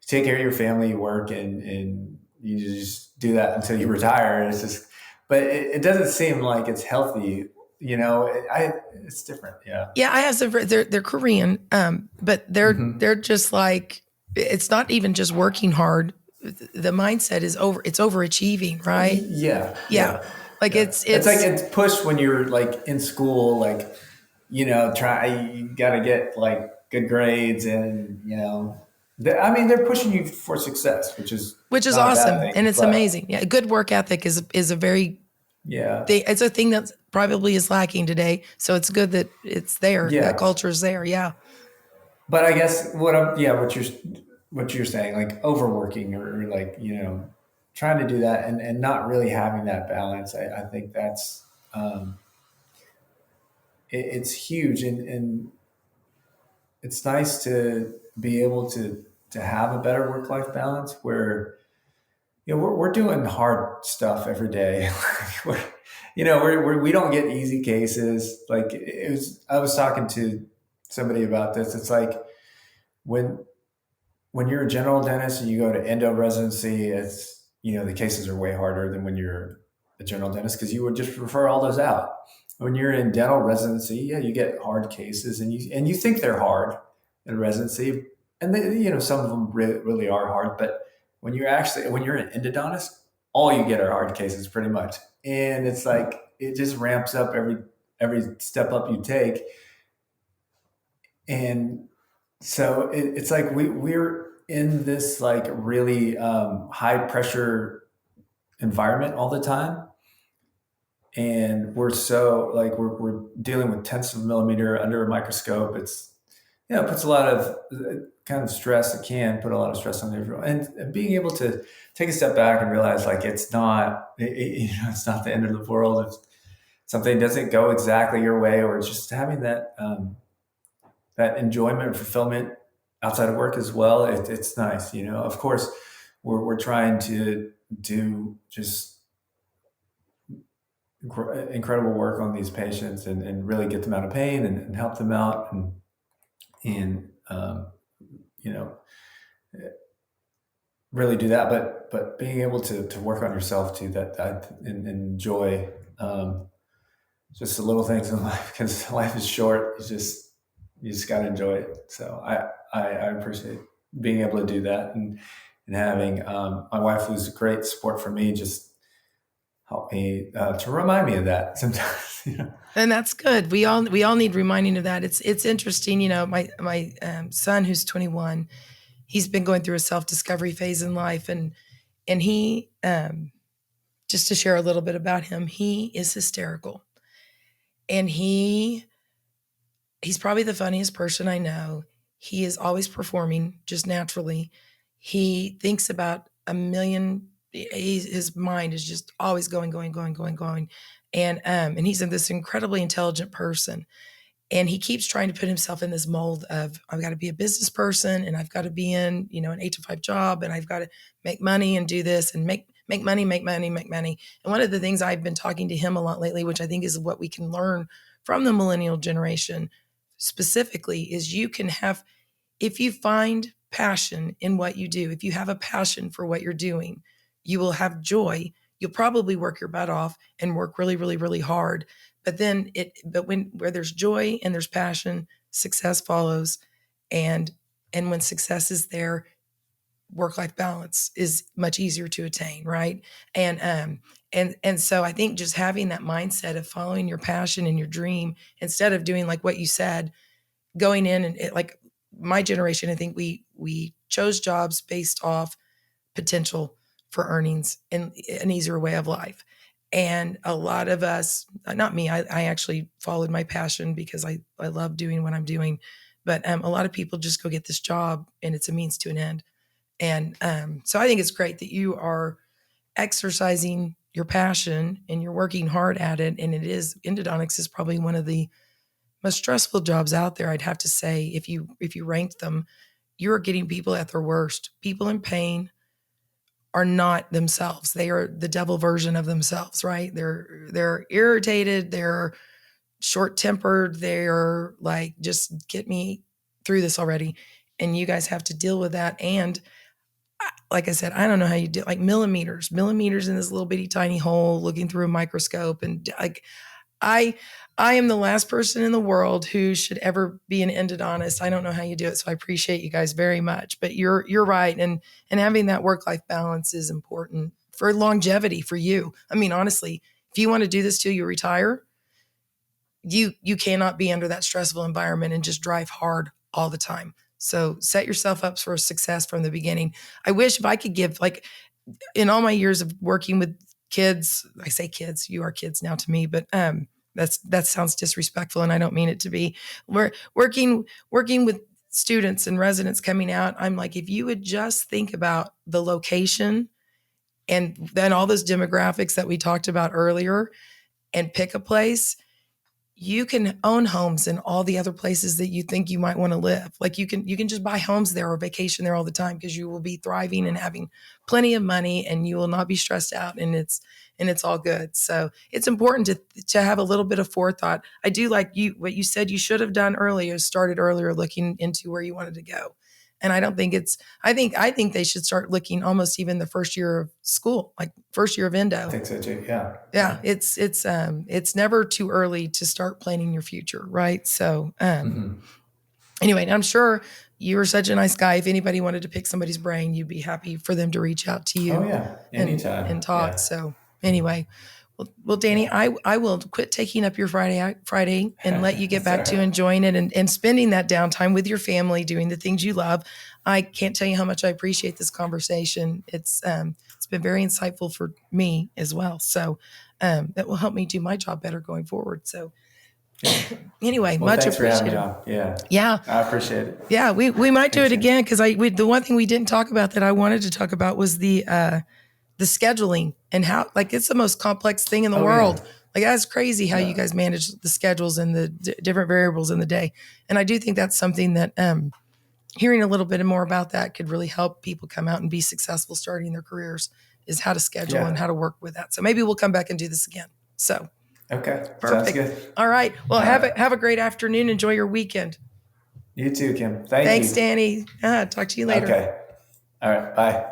take care of your family, you work and you just do that until you retire. And it's just, but it doesn't seem like it's healthy. It's different. Yeah. Yeah, I have some. They're Korean, but they're Hmm. they're just like it's not even just working hard. The mindset is it's overachieving, right? Yeah, Yeah, yeah, like yeah. it's It's like it's it's pushed when you're like in school, like you got to get like good grades, and I mean, they're pushing you for success, which is which is not a bad awesome and thing. it's But amazing. Yeah, good work ethic is a very yeah, it's a thing that probably is lacking today. So it's good that it's there. That yeah. culture is there. Yeah. But I guess what you're saying, like overworking or like trying to do that and not really having that balance. I think that's it's huge, and it's nice to be able to have a better work life balance where we're doing hard stuff every day. we're, we don't get easy cases. Like I was talking to somebody about this. It's like when you're a general dentist and you go to endo residency, it's the cases are way harder than when you're a general dentist because you would just refer all those out. When you're in dental residency, yeah, you get hard cases and you think they're hard in residency, and some of them really, really are hard. But when you're an endodontist, all you get are hard cases pretty much, and it's like it just ramps up every step up you take, and so it's like we're in this like really high pressure environment all the time, and we're so like we're dealing with tenths of a millimeter under a microscope. It's it puts a lot of kind of stress. It can put a lot of stress on everyone, and being able to take a step back and realize like it's not, it's not the end of the world if something doesn't go exactly your way, or just having that that enjoyment and fulfillment outside of work as well. It's nice, you know. Of course, we're trying to do just incredible work on these patients, and really get them out of pain, and help them out, and you know, really do that. But being able to work on yourself too, and enjoy just the little things in life, because life is short. You just got to enjoy it. So I appreciate being able to do that, and having my wife, who's a great support for me, just help me to remind me of that sometimes. You know? And that's good. We all need reminding of that. It's interesting. My son, who's 21, he's been going through a self discovery phase in life, and he just to share a little bit about him, he is hysterical, and he's probably the funniest person I know. He is always performing just naturally. He thinks about a million. His mind is just always going, going, going, going, going, and he's this incredibly intelligent person. And he keeps trying to put himself in this mold of I've got to be a business person, and I've got to be in an 8 to 5 job, and I've got to make money and do this and make money, make money, make money. And one of the things I've been talking to him a lot lately, which I think is what we can learn from the millennial generation specifically, is you can have, if you find passion in what you do, if you have a passion for what you're doing, you will have joy. You'll probably work your butt off and work really, really, really hard. But when where there's joy and there's passion, success follows. And when success is there, work-life balance is much easier to attain, right? And so I think just having that mindset of following your passion and your dream, instead of doing like what you said, going in and like my generation, I think we chose jobs based off potential for earnings and an easier way of life. And a lot of us, not me, I actually followed my passion because I love doing what I'm doing. But a lot of people just go get this job and it's a means to an end. And so I think it's great that you are exercising your passion and you're working hard at it. And endodontics is probably one of the most stressful jobs out there. I'd have to say, if you ranked them, you're getting people at their worst. People in pain are not themselves. They are the devil version of themselves, right? They're irritated, they're short-tempered, they're like, just get me through this already. And you guys have to deal with that. And like I said, I don't know how you do, like millimeters in this little bitty tiny hole, looking through a microscope, and like I I am the last person in the world who should ever be an endodontist. I don't know how you do it, so I appreciate you guys very much. But you're right, and having that work life balance is important for longevity for you. I mean, honestly, if you want to do this till you retire, you cannot be under that stressful environment and just drive hard all the time. So set yourself up for success from the beginning. I wish if I could give, like, in all my years of working with kids, I say kids, you are kids now to me, but that sounds disrespectful, and I don't mean it to be. We're working with students and residents coming out. I'm like, if you would just think about the location and then all those demographics that we talked about earlier, and pick a place, you can own homes in all the other places that you think you might want to live. Like you can just buy homes there or vacation there all the time, because you will be thriving and having plenty of money, and you will not be stressed out, and it's all good. So it's important to have a little bit of forethought. I do like what you said you should have done earlier, started earlier looking into where you wanted to go. And I don't think I think they should start looking almost even the first year of school, like first year of I endo. think so too. Yeah. Yeah, Yeah. it's never too early to start planning your future, right? So Hmm. anyway, I'm sure you're such a nice guy. If anybody wanted to pick somebody's brain, you'd be happy for them to reach out to Oh you yeah. and Anytime. talk. Yeah. So anyway, well, Danny, Yeah. I will quit taking up your Friday and let you get That's back all to right. enjoying it and spending that downtime with your family, doing the things you love. I can't tell you how much I appreciate this conversation. It's been very insightful for me as well. So that will help me do my job better going forward. So Yeah. Anyway, Well, much thanks for having me appreciated. on. Yeah. Yeah. I appreciate it. Yeah, we might do Thanks, it Kim. again because the one thing we didn't talk about that I wanted to talk about was the scheduling and how, like, it's the most complex thing in the Oh, yeah. world. Like, that's crazy how you Yeah. guys manage the schedules and the different variables in the day. And I do think that's something that hearing a little bit more about that could really help people come out and be successful starting their careers, is how to schedule and Yeah. how to work with that. So maybe we'll come back and do this again. So Okay. Sounds perfect. good. All right. Well, All right. have a great afternoon. Enjoy your weekend. You too, Kim. Thank Thanks, you. Danny. Talk to you later. Okay. All right. Bye.